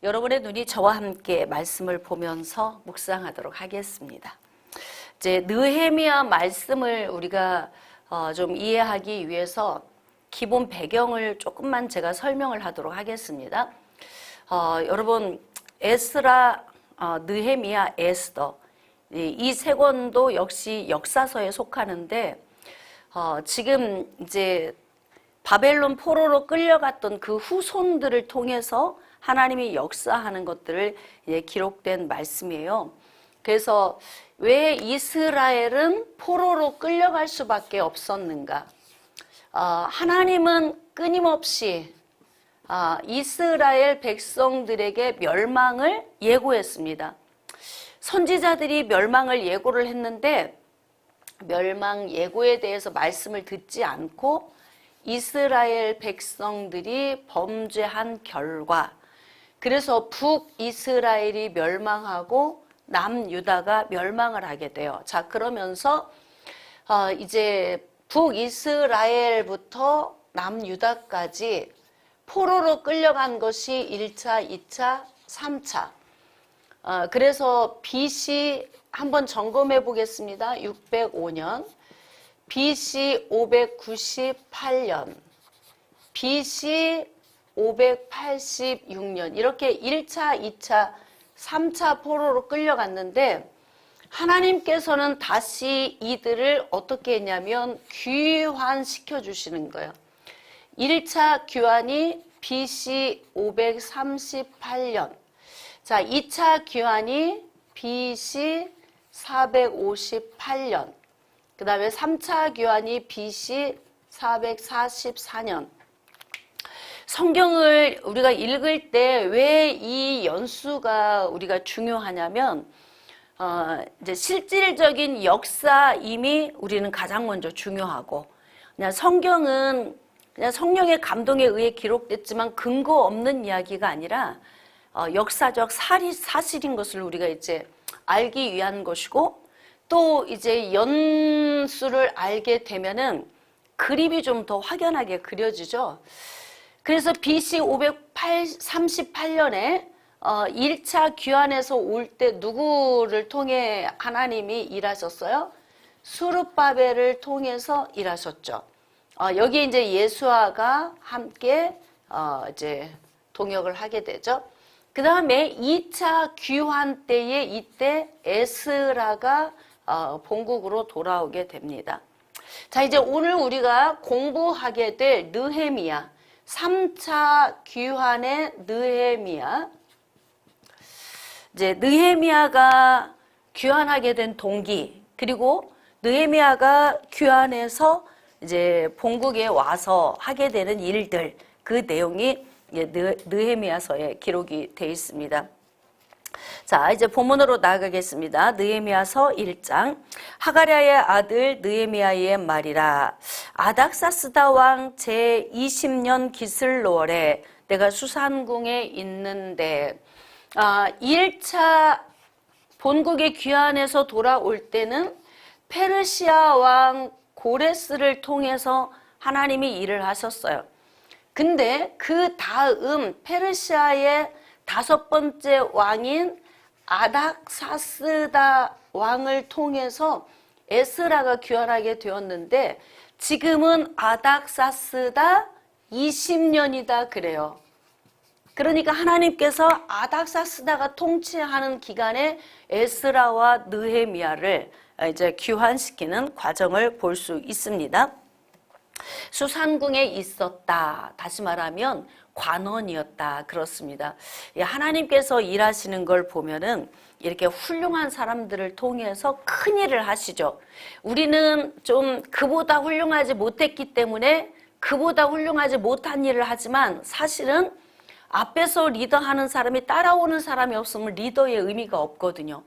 여러분의 눈이 저와 함께 말씀을 보면서 묵상하도록 하겠습니다. 이제 느헤미야 말씀을 우리가 좀 이해하기 위해서 기본 배경을 조금만 제가 설명을 하도록 하겠습니다. 여러분 에스라, 느헤미야, 에스더 이 세 권도 역시 역사서에 속하는데 지금 이제 바벨론 포로로 끌려갔던 그 후손들을 통해서 하나님이 역사하는 것들을 기록된 말씀이에요. 그래서 왜 이스라엘은 포로로 끌려갈 수밖에 없었는가? 하나님은 끊임없이 이스라엘 백성들에게 멸망을 예고했습니다. 선지자들이 멸망을 예고를 했는데 멸망 예고에 대해서 말씀을 듣지 않고 이스라엘 백성들이 범죄한 결과, 그래서 북이스라엘이 멸망하고 남유다가 멸망을 하게 돼요. 자, 그러면서 이제 북이스라엘부터 남유다까지 포로로 끌려간 것이 1차, 2차, 3차. 그래서 BC 한번 점검해 보겠습니다. 605년, BC 598년, BC 586년 이렇게 1차, 2차, 3차 포로로 끌려갔는데 하나님께서는 다시 이들을 어떻게 했냐면 귀환시켜 주시는 거예요. 1차 귀환이 BC 538년, 자 2차 귀환이 BC 458년, 그 다음에 3차 귀환이 BC 444년. 성경을 우리가 읽을 때 왜 이 연수가 우리가 중요하냐면 이제 실질적인 역사임이 우리는 가장 먼저 중요하고, 그냥 성경은 그냥 성령의 감동에 의해 기록됐지만 근거 없는 이야기가 아니라 역사적 사실인 것을 우리가 이제 알기 위한 것이고, 또 이제 연수를 알게 되면은 그림이 좀 더 확연하게 그려지죠. 그래서 BC 538년에 1차 귀환에서 올 때 누구를 통해 하나님이 일하셨어요? 스룹바벨을 통해서 일하셨죠. 여기 이제 예수아가 함께 이제 동역을 하게 되죠. 그 다음에 2차 귀환 때에 이때 에스라가 본국으로 돌아오게 됩니다. 자, 이제 오늘 우리가 공부하게 될 느헤미야, 3차 귀환의 느헤미야. 이제 느헤미야가 귀환하게 된 동기, 그리고 느헤미야가 귀환해서 이제 본국에 와서 하게 되는 일들, 그 내용이 느헤미야서에 기록이 되어 있습니다. 자, 이제 본문으로 나아가겠습니다. 느헤미야서 1장. 하가랴의 아들 느헤미야의 말이라. 아닥사스다 왕 제20년 기슬로월에 내가 수산궁에 있는데 1차 본국에 귀환해서 돌아올 때는 페르시아 왕 고레스를 통해서 하나님이 일을 하셨어요. 근데 그 다음 페르시아의 5번째 왕인 아닥사스다 왕을 통해서 에스라가 귀환하게 되었는데 지금은 아닥사스다 20년이다 그래요. 그러니까 하나님께서 아닥사스다가 통치하는 기간에 에스라와 느헤미야를 이제 귀환시키는 과정을 볼 수 있습니다. 수산궁에 있었다. 다시 말하면 관원이었다. 그렇습니다. 하나님께서 일하시는 걸 보면은 이렇게 훌륭한 사람들을 통해서 큰 일을 하시죠. 우리는 좀 그보다 훌륭하지 못했기 때문에 그보다 훌륭하지 못한 일을 하지만 사실은 앞에서 리더하는 사람이 따라오는 사람이 없으면 리더의 의미가 없거든요.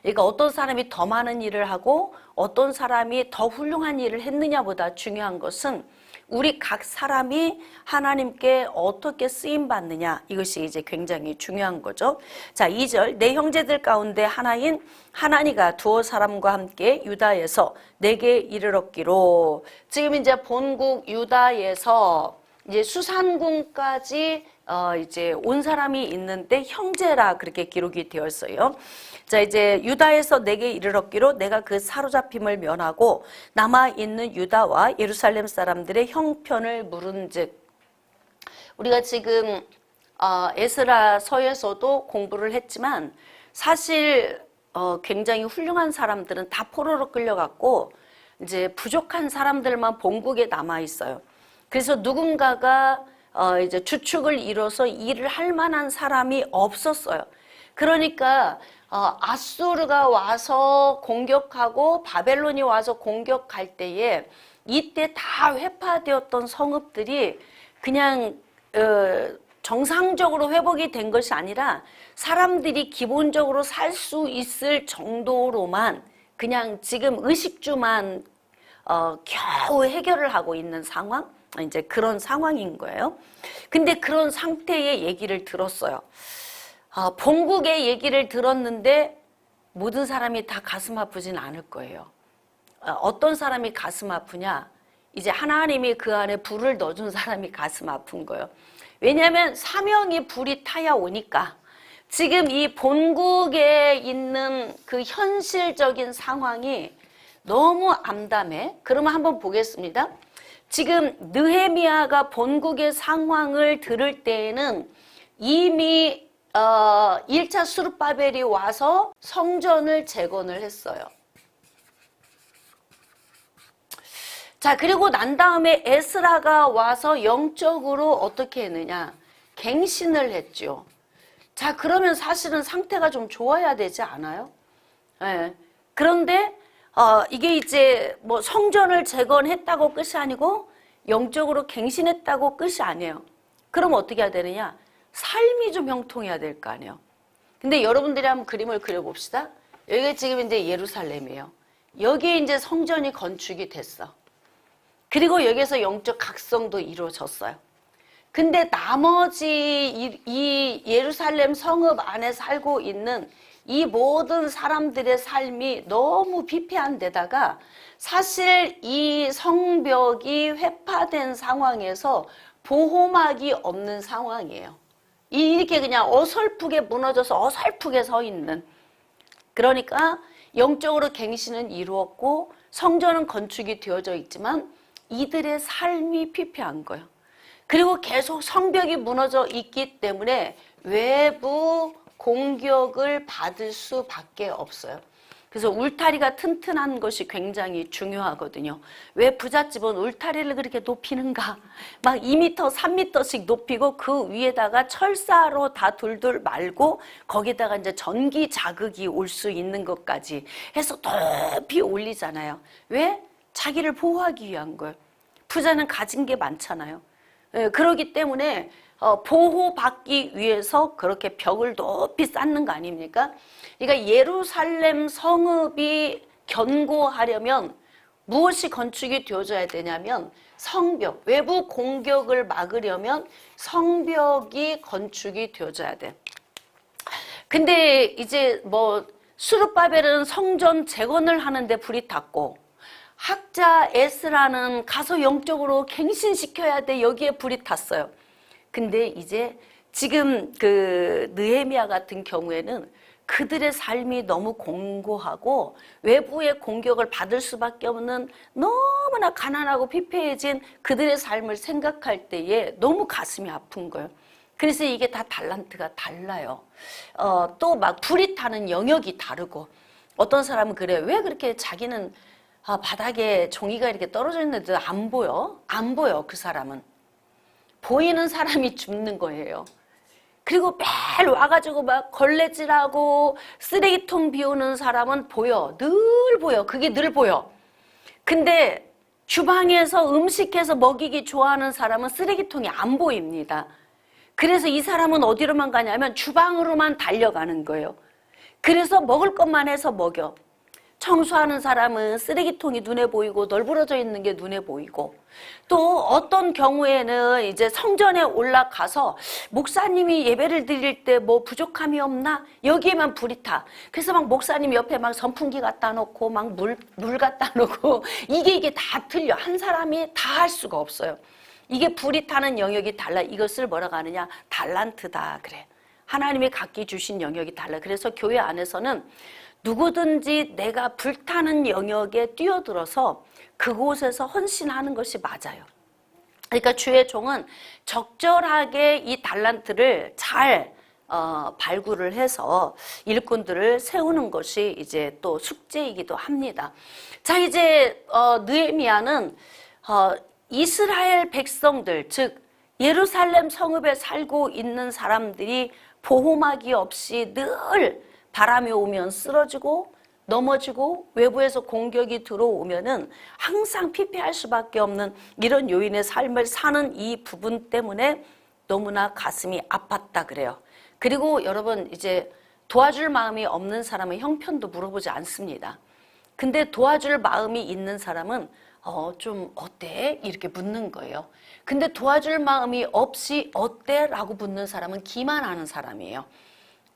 그러니까 어떤 사람이 더 많은 일을 하고 어떤 사람이 더 훌륭한 일을 했느냐보다 중요한 것은 우리 각 사람이 하나님께 어떻게 쓰임받느냐, 이것이 이제 굉장히 중요한 거죠. 자, 2절. 내 형제들 가운데 하나인 하나니가 두어 사람과 함께 유다에서 내게 이르렀기로. 지금 이제 본국 유다에서 이제 수산궁까지 이제 온 사람이 있는데 형제라 그렇게 기록이 되어 있어요. 자, 이제 유다에서 내게 이르렀기로 내가 그 사로잡힘을 면하고 남아 있는 유다와 예루살렘 사람들의 형편을 물은즉. 우리가 지금 에스라서에서도 공부를 했지만 사실 굉장히 훌륭한 사람들은 다 포로로 끌려갔고 이제 부족한 사람들만 본국에 남아 있어요. 그래서 누군가가 이제 주축을 이뤄서 일을 할 만한 사람이 없었어요. 그러니까 아수르가 와서 공격하고 바벨론이 와서 공격할 때에 이때 다 회파되었던 성읍들이 그냥 정상적으로 회복이 된 것이 아니라 사람들이 기본적으로 살 수 있을 정도로만 그냥 지금 의식주만 겨우 해결을 하고 있는 상황? 이제 그런 상황인 거예요. 근데 그런 상태의 얘기를 들었어요. 본국의 얘기를 들었는데 모든 사람이 다 가슴 아프진 않을 거예요. 어떤 사람이 가슴 아프냐? 이제 하나님이 그 안에 불을 넣어준 사람이 가슴 아픈 거예요. 왜냐하면 사명이 불이 타야 오니까 지금 이 본국에 있는 그 현실적인 상황이 너무 암담해. 그러면 한번 보겠습니다. 지금 느헤미야가 본국의 상황을 들을 때에는 이미 1차 수르바벨이 와서 성전을 재건을 했어요. 자, 그리고 난 다음에 에스라가 와서 영적으로 어떻게 했느냐? 갱신을 했죠. 자, 그러면 사실은 상태가 좀 좋아야 되지 않아요? 네. 그런데 이게 이제 뭐 성전을 재건했다고 끝이 아니고 영적으로 갱신했다고 끝이 아니에요. 그럼 어떻게 해야 되느냐? 삶이 좀 형통해야 될 거 아니에요. 근데 여러분들이 한번 그림을 그려봅시다. 여기가 지금 이제 예루살렘이에요. 여기에 이제 성전이 건축이 됐어. 그리고 여기에서 영적 각성도 이루어졌어요. 근데 나머지 이 예루살렘 성읍 안에 살고 있는 이 모든 사람들의 삶이 너무 피폐한 데다가 사실 이 성벽이 회파된 상황에서 보호막이 없는 상황이에요. 이렇게 그냥 어설프게 무너져서 어설프게 서 있는. 그러니까 영적으로 갱신은 이루었고 성전은 건축이 되어져 있지만 이들의 삶이 피폐한 거예요. 그리고 계속 성벽이 무너져 있기 때문에 외부 공격을 받을 수밖에 없어요. 그래서 울타리가 튼튼한 것이 굉장히 중요하거든요. 왜 부잣집은 울타리를 그렇게 높이는가? 막 2m, 3m씩 높이고 그 위에다가 철사로 다 둘둘 말고 거기다가 이제 전기 자극이 올 수 있는 것까지 해서 높이 올리잖아요. 왜? 자기를 보호하기 위한 거예요. 부자는 가진 게 많잖아요. 그러기 때문에 보호받기 위해서 그렇게 벽을 높이 쌓는 거 아닙니까? 그러니까 예루살렘 성읍이 견고하려면 무엇이 건축이 되어져야 되냐면 성벽, 외부 공격을 막으려면 성벽이 건축이 되어져야 돼. 근데 이제 뭐 수르바벨은 성전 재건을 하는데 불이 탔고 학자 에스라는 가서 영적으로 갱신시켜야 돼. 여기에 불이 탔어요. 근데 이제 지금 그 느헤미야 같은 경우에는 그들의 삶이 너무 공고하고 외부의 공격을 받을 수밖에 없는 너무나 가난하고 피폐해진 그들의 삶을 생각할 때에 너무 가슴이 아픈 거예요. 그래서 이게 다 달란트가 달라요. 또 막 불이 타는 영역이 다르고 어떤 사람은 그래요. 왜 그렇게 자기는 바닥에 종이가 이렇게 떨어져 있는데도 안 보여? 안 보여, 그 사람은. 보이는 사람이 죽는 거예요. 그리고 매일 와가지고 막 걸레질하고 쓰레기통 비우는 사람은 보여. 늘 보여. 그게 늘 보여. 근데 주방에서 음식해서 먹이기 좋아하는 사람은 쓰레기통이 안 보입니다. 그래서 이 사람은 어디로만 가냐면 주방으로만 달려가는 거예요. 그래서 먹을 것만 해서 먹여. 청소하는 사람은 쓰레기통이 눈에 보이고 널브러져 있는 게 눈에 보이고 또 어떤 경우에는 이제 성전에 올라가서 목사님이 예배를 드릴 때 뭐 부족함이 없나? 여기에만 불이 타. 그래서 막 목사님 옆에 막 선풍기 갖다 놓고 막 물 갖다 놓고 이게 다 틀려. 한 사람이 다 할 수가 없어요. 이게 불이 타는 영역이 달라. 이것을 뭐라고 하느냐? 달란트다 그래. 하나님이 각기 주신 영역이 달라. 그래서 교회 안에서는 누구든지 내가 불타는 영역에 뛰어들어서 그곳에서 헌신하는 것이 맞아요. 그러니까 주의 종은 적절하게 이 달란트를 잘 발굴을 해서 일꾼들을 세우는 것이 이제 또 숙제이기도 합니다. 자, 이제 느헤미야는 이스라엘 백성들, 즉 예루살렘 성읍에 살고 있는 사람들이 보호막이 없이 늘 바람이 오면 쓰러지고 넘어지고 외부에서 공격이 들어오면은 항상 피폐할 수밖에 없는 이런 요인의 삶을 사는 이 부분 때문에 너무나 가슴이 아팠다 그래요. 그리고 여러분, 이제 도와줄 마음이 없는 사람은 형편도 물어보지 않습니다. 근데 도와줄 마음이 있는 사람은 좀 어때? 이렇게 묻는 거예요. 근데 도와줄 마음이 없이 어때? 라고 묻는 사람은 기만하는 사람이에요.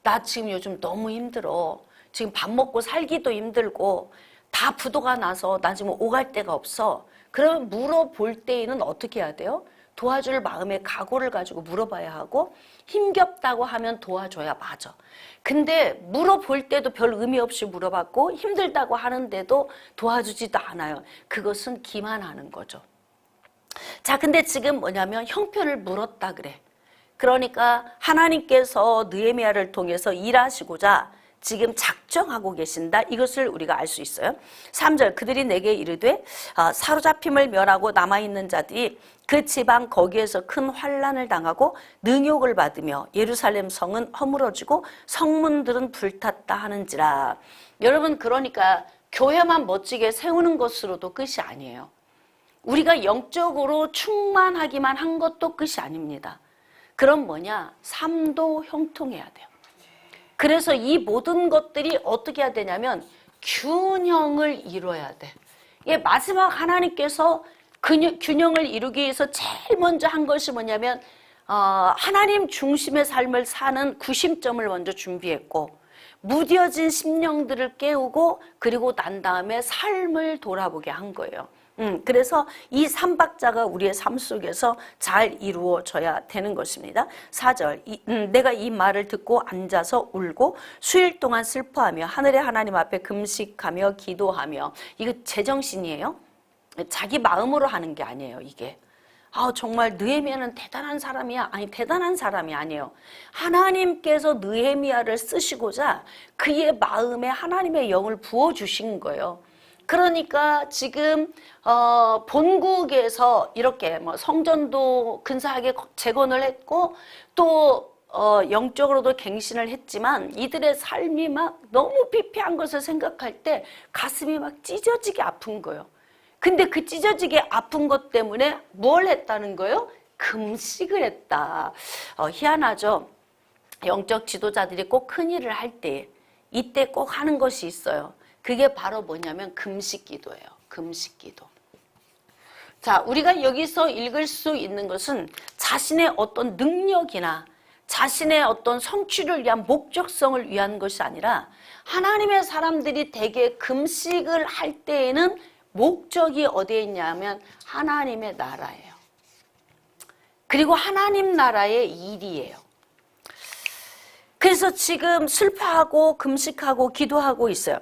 나 지금 요즘 너무 힘들어. 지금 밥 먹고 살기도 힘들고 다 부도가 나서 나 지금 오갈 데가 없어. 그러면 물어볼 때에는 어떻게 해야 돼요? 도와줄 마음의 각오를 가지고 물어봐야 하고, 힘겹다고 하면 도와줘야 맞아. 근데 물어볼 때도 별 의미 없이 물어봤고 힘들다고 하는데도 도와주지도 않아요. 그것은 기만하는 거죠. 자, 근데 지금 뭐냐면 형편을 물었다 그래. 그러니까 하나님께서 느헤미야를 통해서 일하시고자 지금 작정하고 계신다. 이것을 우리가 알 수 있어요. 3절, 그들이 내게 이르되 사로잡힘을 면하고 남아있는 자들이 그 지방 거기에서 큰 환난을 당하고 능욕을 받으며 예루살렘 성은 허물어지고 성문들은 불탔다 하는지라. 여러분, 그러니까 교회만 멋지게 세우는 것으로도 끝이 아니에요. 우리가 영적으로 충만하기만 한 것도 끝이 아닙니다. 그럼 뭐냐? 삶도 형통해야 돼요. 그래서 이 모든 것들이 어떻게 해야 되냐면 균형을 이루어야 돼. 이게 마지막 하나님께서 균형을 이루기 위해서 제일 먼저 한 것이 뭐냐면 하나님 중심의 삶을 사는 구심점을 먼저 준비했고, 무뎌진 심령들을 깨우고, 그리고 난 다음에 삶을 돌아보게 한 거예요. 그래서 이 삼박자가 우리의 삶 속에서 잘 이루어져야 되는 것입니다. 4절, 내가 이 말을 듣고 앉아서 울고 수일 동안 슬퍼하며 하늘의 하나님 앞에 금식하며 기도하며. 이거 제정신이에요. 자기 마음으로 하는 게 아니에요. 이게 정말 느헤미야는 대단한 사람이야. 아니, 대단한 사람이 아니에요. 하나님께서 느헤미야를 쓰시고자 그의 마음에 하나님의 영을 부어주신 거예요. 그러니까 지금 본국에서 이렇게 뭐 성전도 근사하게 재건을 했고, 또 영적으로도 갱신을 했지만 이들의 삶이 막 너무 피폐한 것을 생각할 때 가슴이 막 찢어지게 아픈 거예요. 근데 그 찢어지게 아픈 것 때문에 뭘 했다는 거예요? 금식을 했다. 희한하죠? 영적 지도자들이 꼭 큰일을 할 때, 이때 꼭 하는 것이 있어요. 그게 바로 뭐냐면 금식기도예요. 금식기도. 자, 우리가 여기서 읽을 수 있는 것은 자신의 어떤 능력이나 자신의 어떤 성취를 위한 목적성을 위한 것이 아니라, 하나님의 사람들이 대개 금식을 할 때에는 목적이 어디에 있냐면 하나님의 나라예요. 그리고 하나님 나라의 일이에요. 그래서 지금 슬퍼하고 금식하고 기도하고 있어요.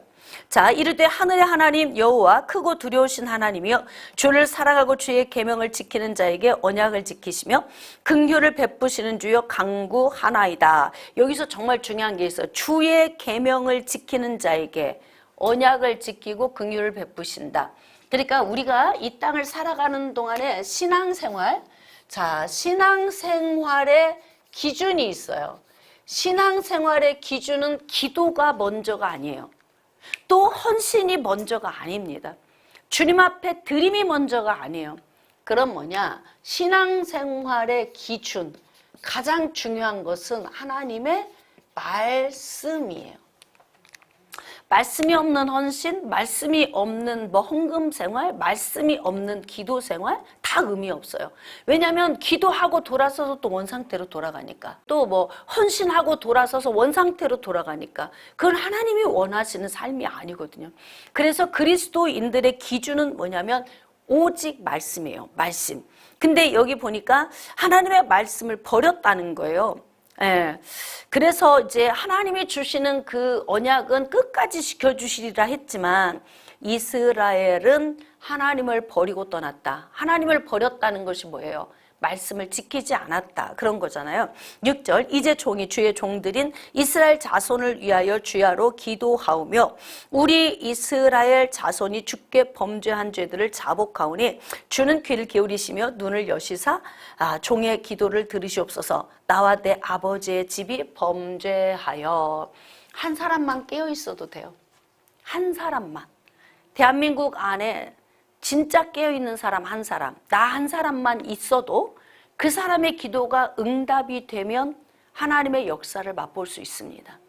자, 이르되 하늘의 하나님 여호와 크고 두려우신 하나님이여, 주를 사랑하고 주의 계명을 지키는 자에게 언약을 지키시며 긍휼을 베푸시는 주여 강구하나이다. 여기서 정말 중요한 게 있어요. 주의 계명을 지키는 자에게 언약을 지키고 긍휼을 베푸신다. 그러니까 우리가 이 땅을 살아가는 동안에 신앙생활, 자, 신앙생활의 기준이 있어요. 신앙생활의 기준은 기도가 먼저가 아니에요. 또 헌신이 먼저가 아닙니다. 주님 앞에 드림이 먼저가 아니에요. 그럼 뭐냐? 신앙생활의 기준, 가장 중요한 것은 하나님의 말씀이에요. 말씀이 없는 헌신, 말씀이 없는 뭐 헌금 생활, 말씀이 없는 기도 생활 다 의미 없어요. 왜냐하면 기도하고 돌아서서 또 원상태로 돌아가니까, 또 뭐 헌신하고 돌아서서 원상태로 돌아가니까 그건 하나님이 원하시는 삶이 아니거든요. 그래서 그리스도인들의 기준은 뭐냐면 오직 말씀이에요. 말씀. 근데 여기 보니까 하나님의 말씀을 버렸다는 거예요. 예. 그래서 이제 하나님이 주시는 그 언약은 끝까지 지켜주시리라 했지만 이스라엘은 하나님을 버리고 떠났다. 하나님을 버렸다는 것이 뭐예요? 말씀을 지키지 않았다. 그런 거잖아요. 6절 이제 종이 주의 종들인 이스라엘 자손을 위하여 주야로 기도하오며 우리 이스라엘 자손이 주께 범죄한 죄들을 자복하오니 주는 귀를 기울이시며 눈을 여시사 종의 기도를 들으시옵소서. 나와 내 아버지의 집이 범죄하여. 한 사람만 깨어 있어도 돼요. 한 사람만. 대한민국 안에 진짜 깨어있는 사람 한 사람, 나 한 사람만 있어도 그 사람의 기도가 응답이 되면 하나님의 역사를 맛볼 수 있습니다.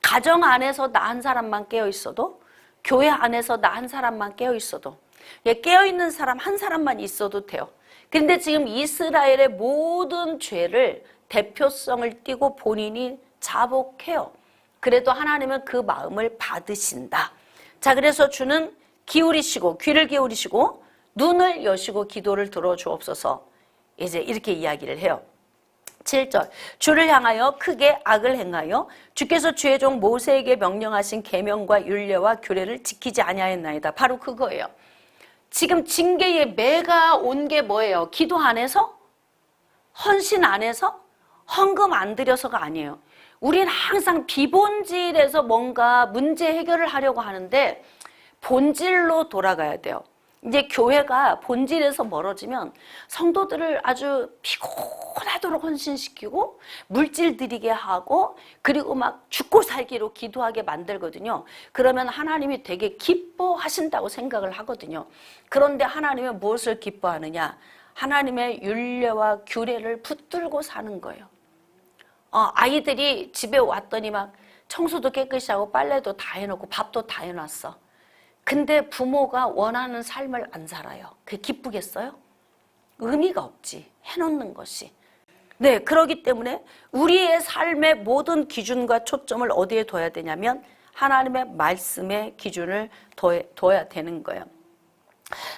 가정 안에서 나 한 사람만 깨어있어도, 교회 안에서 나 한 사람만 깨어있어도, 깨어있는 사람 한 사람만 있어도 돼요. 그런데 지금 이스라엘의 모든 죄를 대표성을 띠고 본인이 자복해요. 그래도 하나님은 그 마음을 받으신다. 자, 그래서 주는 기울이시고 귀를 기울이시고 눈을 여시고 기도를 들어주옵소서. 이제 이렇게 이야기를 해요. 7절 주를 향하여 크게 악을 행하여 주께서 주의 종 모세에게 명령하신 계명과 율례와 규례를 지키지 아니하였나이다. 바로 그거예요. 지금 징계의 매가 온 게 뭐예요? 기도 안에서? 헌신 안에서? 헌금 안 드려서가 아니에요. 우리는 항상 비본질에서 뭔가 문제 해결을 하려고 하는데 본질로 돌아가야 돼요. 이제 교회가 본질에서 멀어지면 성도들을 아주 피곤하도록 헌신시키고 물질 드리게 하고 그리고 막 죽고 살기로 기도하게 만들거든요. 그러면 하나님이 되게 기뻐하신다고 생각을 하거든요. 그런데 하나님은 무엇을 기뻐하느냐? 하나님의 율례와 규례를 붙들고 사는 거예요. 아이들이 집에 왔더니 막 청소도 깨끗이 하고 빨래도 다 해놓고 밥도 다 해놨어. 근데 부모가 원하는 삶을 안 살아요. 그게 기쁘겠어요? 의미가 없지. 해놓는 것이. 네, 그렇기 때문에 우리의 삶의 모든 기준과 초점을 어디에 둬야 되냐면 하나님의 말씀의 기준을 둬야 되는 거예요.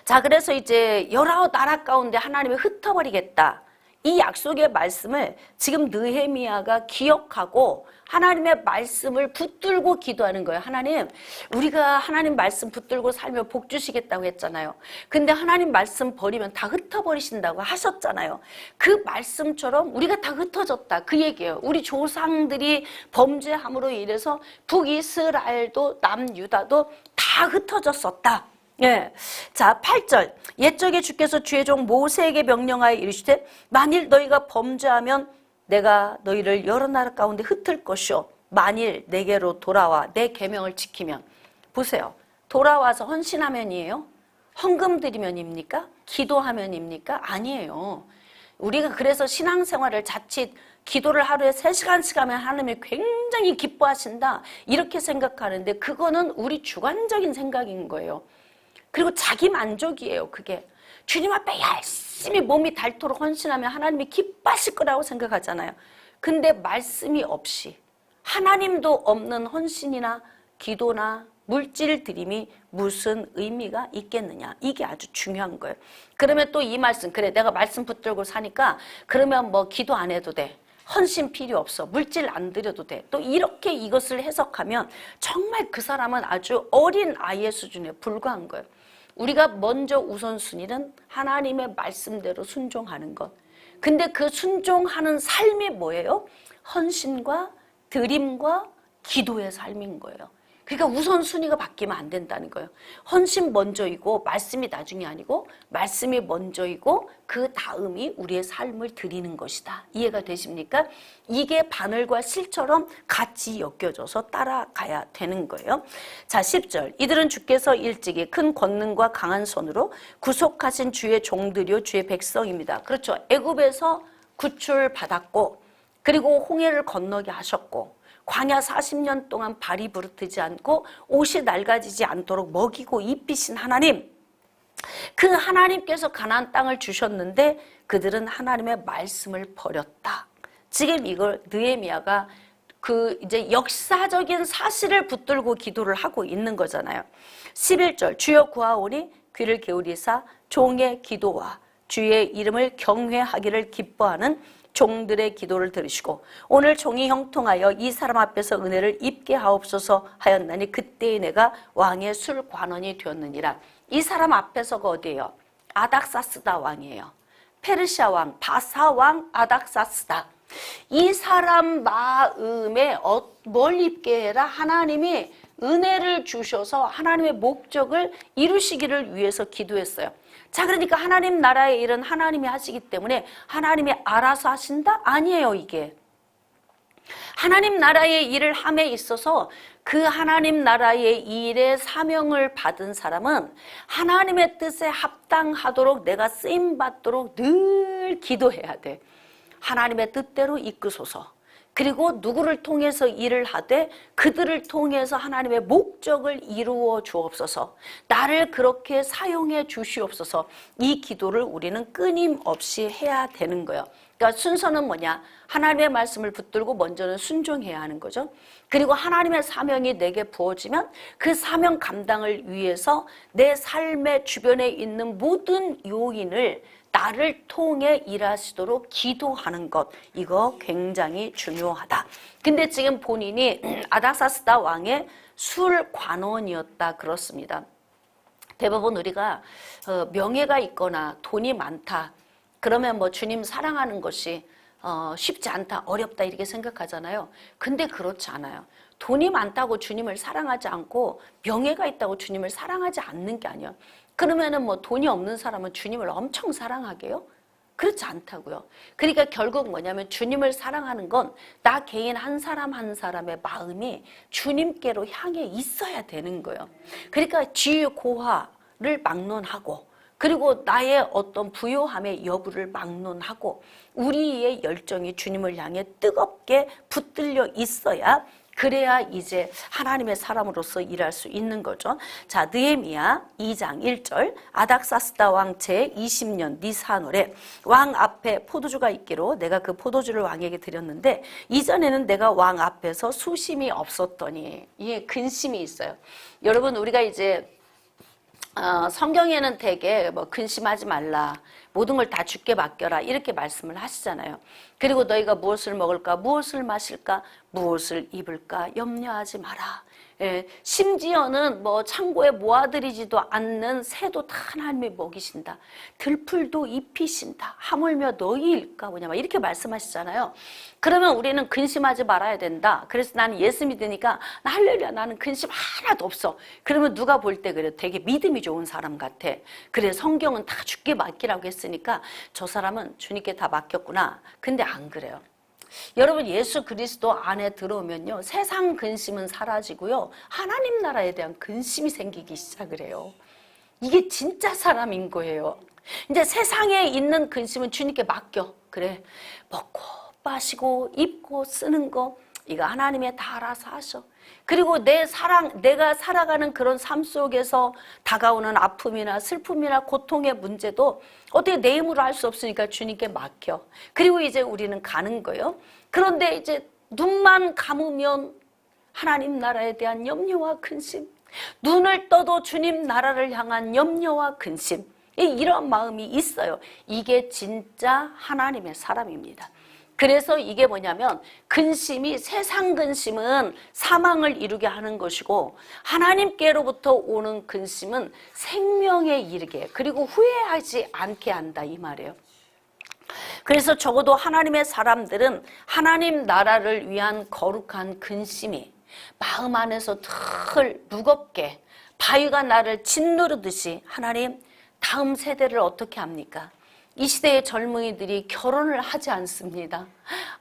자, 그래서 이제 19 나라 가운데 하나님이 흩어버리겠다. 이 약속의 말씀을 지금 느헤미야가 기억하고 하나님의 말씀을 붙들고 기도하는 거예요. 하나님, 우리가 하나님 말씀 붙들고 살면 복 주시겠다고 했잖아요. 근데 하나님 말씀 버리면 다 흩어버리신다고 하셨잖아요. 그 말씀처럼 우리가 다 흩어졌다. 그 얘기예요. 우리 조상들이 범죄함으로 인해서 북이스라엘도 남유다도 다 흩어졌었다. 예. 자, 8절 옛적에 주께서 주의 종 모세에게 명령하여 이르시되 만일 너희가 범죄하면 내가 너희를 여러 나라 가운데 흩을 것이요 만일 내게로 돌아와 내 계명을 지키면. 보세요. 돌아와서 헌신하면이에요? 헌금 드리면입니까? 기도하면입니까? 아니에요. 우리가 그래서 신앙생활을 자칫 기도를 하루에 3시간씩 하면 하나님이 굉장히 기뻐하신다 이렇게 생각하는데 그거는 우리 주관적인 생각인 거예요. 그리고 자기 만족이에요. 그게 주님 앞에 열심히 몸이 닳도록 헌신하면 하나님이 기뻐하실 거라고 생각하잖아요. 근데 말씀이 없이 하나님도 없는 헌신이나 기도나 물질 드림이 무슨 의미가 있겠느냐. 이게 아주 중요한 거예요. 그러면 또 이 말씀, 그래 내가 말씀 붙들고 사니까 그러면 뭐 기도 안 해도 돼. 헌신 필요 없어. 물질 안 드려도 돼. 또 이렇게 이것을 해석하면 정말 그 사람은 아주 어린 아이의 수준에 불과한 거예요. 우리가 먼저 우선순위는 하나님의 말씀대로 순종하는 것. 근데 그 순종하는 삶이 뭐예요? 헌신과 드림과 기도의 삶인 거예요. 그러니까 우선순위가 바뀌면 안 된다는 거예요. 헌신 먼저이고 말씀이 나중이 아니고 말씀이 먼저이고 그 다음이 우리의 삶을 드리는 것이다. 이해가 되십니까? 이게 바늘과 실처럼 같이 엮여져서 따라가야 되는 거예요. 자, 10절 이들은 주께서 일찍이 큰 권능과 강한 손으로 구속하신 주의 종들이요 주의 백성입니다. 그렇죠. 애굽에서 구출받았고 그리고 홍해를 건너게 하셨고 광야 40년 동안 발이 부르트지 않고 옷이 낡아지지 않도록 먹이고 입히신 하나님, 그 하나님께서 가나안 땅을 주셨는데 그들은 하나님의 말씀을 버렸다. 지금 이걸 느헤미야가 그 이제 역사적인 사실을 붙들고 기도를 하고 있는 거잖아요. 11절 주여 구하오니 귀를 기울이사 종의 기도와 주의 이름을 경외하기를 기뻐하는 종들의 기도를 들으시고 오늘 종이 형통하여 이 사람 앞에서 은혜를 입게 하옵소서 하였나니 그때에 내가 왕의 술관원이 되었느니라. 이 사람 앞에서가 어디예요? 아닥사스다 왕이에요. 페르시아 왕, 바사 왕 아닥사스다. 이 사람 마음에 뭘 입게 해라? 하나님이 은혜를 주셔서 하나님의 목적을 이루시기를 위해서 기도했어요. 자, 그러니까 하나님 나라의 일은 하나님이 하시기 때문에 하나님이 알아서 하신다? 아니에요, 이게. 하나님 나라의 일을 함에 있어서 그 하나님 나라의 일의 사명을 받은 사람은 하나님의 뜻에 합당하도록 내가 쓰임받도록 늘 기도해야 돼. 하나님의 뜻대로 이끄소서. 그리고 누구를 통해서 일을 하되 그들을 통해서 하나님의 목적을 이루어 주옵소서. 나를 그렇게 사용해 주시옵소서. 이 기도를 우리는 끊임없이 해야 되는 거예요. 그러니까 순서는 뭐냐? 하나님의 말씀을 붙들고 먼저는 순종해야 하는 거죠. 그리고 하나님의 사명이 내게 부어지면 그 사명 감당을 위해서 내 삶의 주변에 있는 모든 요인을 나를 통해 일하시도록 기도하는 것, 이거 굉장히 중요하다. 근데 지금 본인이 아닥사스다 왕의 술관원이었다 그렇습니다. 대부분 우리가 명예가 있거나 돈이 많다 그러면 뭐 주님 사랑하는 것이 쉽지 않다, 어렵다 이렇게 생각하잖아요. 근데 그렇지 않아요. 돈이 많다고 주님을 사랑하지 않고 명예가 있다고 주님을 사랑하지 않는 게 아니에요. 그러면은 뭐 돈이 없는 사람은 주님을 엄청 사랑하게요? 그렇지 않다고요. 그러니까 결국 뭐냐면 주님을 사랑하는 건 나 개인 한 사람 한 사람의 마음이 주님께로 향해 있어야 되는 거예요. 그러니까 지고화를 막론하고 그리고 나의 어떤 부요함의 여부를 막론하고 우리의 열정이 주님을 향해 뜨겁게 붙들려 있어야 그래야 이제 하나님의 사람으로서 일할 수 있는 거죠. 자, 느헤미야 2장 1절 아닥사스다 왕 제20년 니산월에 왕 앞에 포도주가 있기로 내가 그 포도주를 왕에게 드렸는데 이전에는 내가 왕 앞에서 수심이 없었더니 이게 근심이 있어요. 여러분 우리가 이제 성경에는 되게 뭐 근심하지 말라, 모든 걸 다 주께 맡겨라 이렇게 말씀을 하시잖아요. 그리고 너희가 무엇을 먹을까, 무엇을 마실까, 무엇을 입을까 염려하지 마라. 예, 심지어는 뭐 창고에 모아들이지도 않는 새도 다 하나님이 먹이신다. 들풀도 입히신다. 하물며 너희일까 보냐 막 이렇게 말씀하시잖아요. 그러면 우리는 근심하지 말아야 된다. 그래서 나는 예수 믿으니까 할렐루야 나는 근심 하나도 없어. 그러면 누가 볼 때 그래 되게 믿음이 좋은 사람 같아. 그래 성경은 다 주께 맡기라고 했으니까 저 사람은 주님께 다 맡겼구나. 근데 안 그래요. 여러분 예수 그리스도 안에 들어오면요 세상 근심은 사라지고요 하나님 나라에 대한 근심이 생기기 시작을 해요. 이게 진짜 사람인 거예요. 이제 세상에 있는 근심은 주님께 맡겨. 그래 먹고 마시고 입고 쓰는 거 이거 하나님이 다 알아서 하셔. 그리고 내가 살아가는 그런 삶 속에서 다가오는 아픔이나 슬픔이나 고통의 문제도 어떻게 내 힘으로 할 수 없으니까 주님께 맡겨. 그리고 이제 우리는 가는 거예요. 그런데 이제 눈만 감으면 하나님 나라에 대한 염려와 근심, 눈을 떠도 주님 나라를 향한 염려와 근심, 이런 마음이 있어요. 이게 진짜 하나님의 사람입니다. 그래서 이게 뭐냐면 근심이 세상 근심은 사망을 이루게 하는 것이고 하나님께로부터 오는 근심은 생명에 이르게 그리고 후회하지 않게 한다 이 말이에요. 그래서 적어도 하나님의 사람들은 하나님 나라를 위한 거룩한 근심이 마음 안에서 늘 무겁게 바위가 나를 짓누르듯이 하나님 다음 세대를 어떻게 합니까? 이 시대의 젊은이들이 결혼을 하지 않습니다.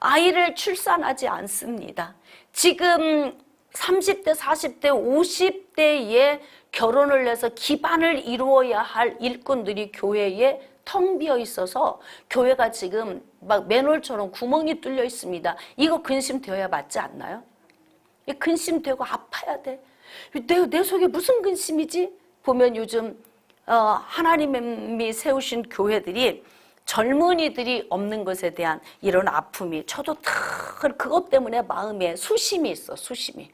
아이를 출산하지 않습니다. 지금 30대, 40대, 50대에 결혼을 해서 기반을 이루어야 할 일꾼들이 교회에 텅 비어 있어서 교회가 지금 막 맨홀처럼 구멍이 뚫려 있습니다. 이거 근심되어야 맞지 않나요? 근심되고 아파야 돼. 내 속에 무슨 근심이지? 보면 요즘 하나님이 세우신 교회들이 젊은이들이 없는 것에 대한 이런 아픔이 저도 다 그것 때문에 마음에 수심이 있어. 수심이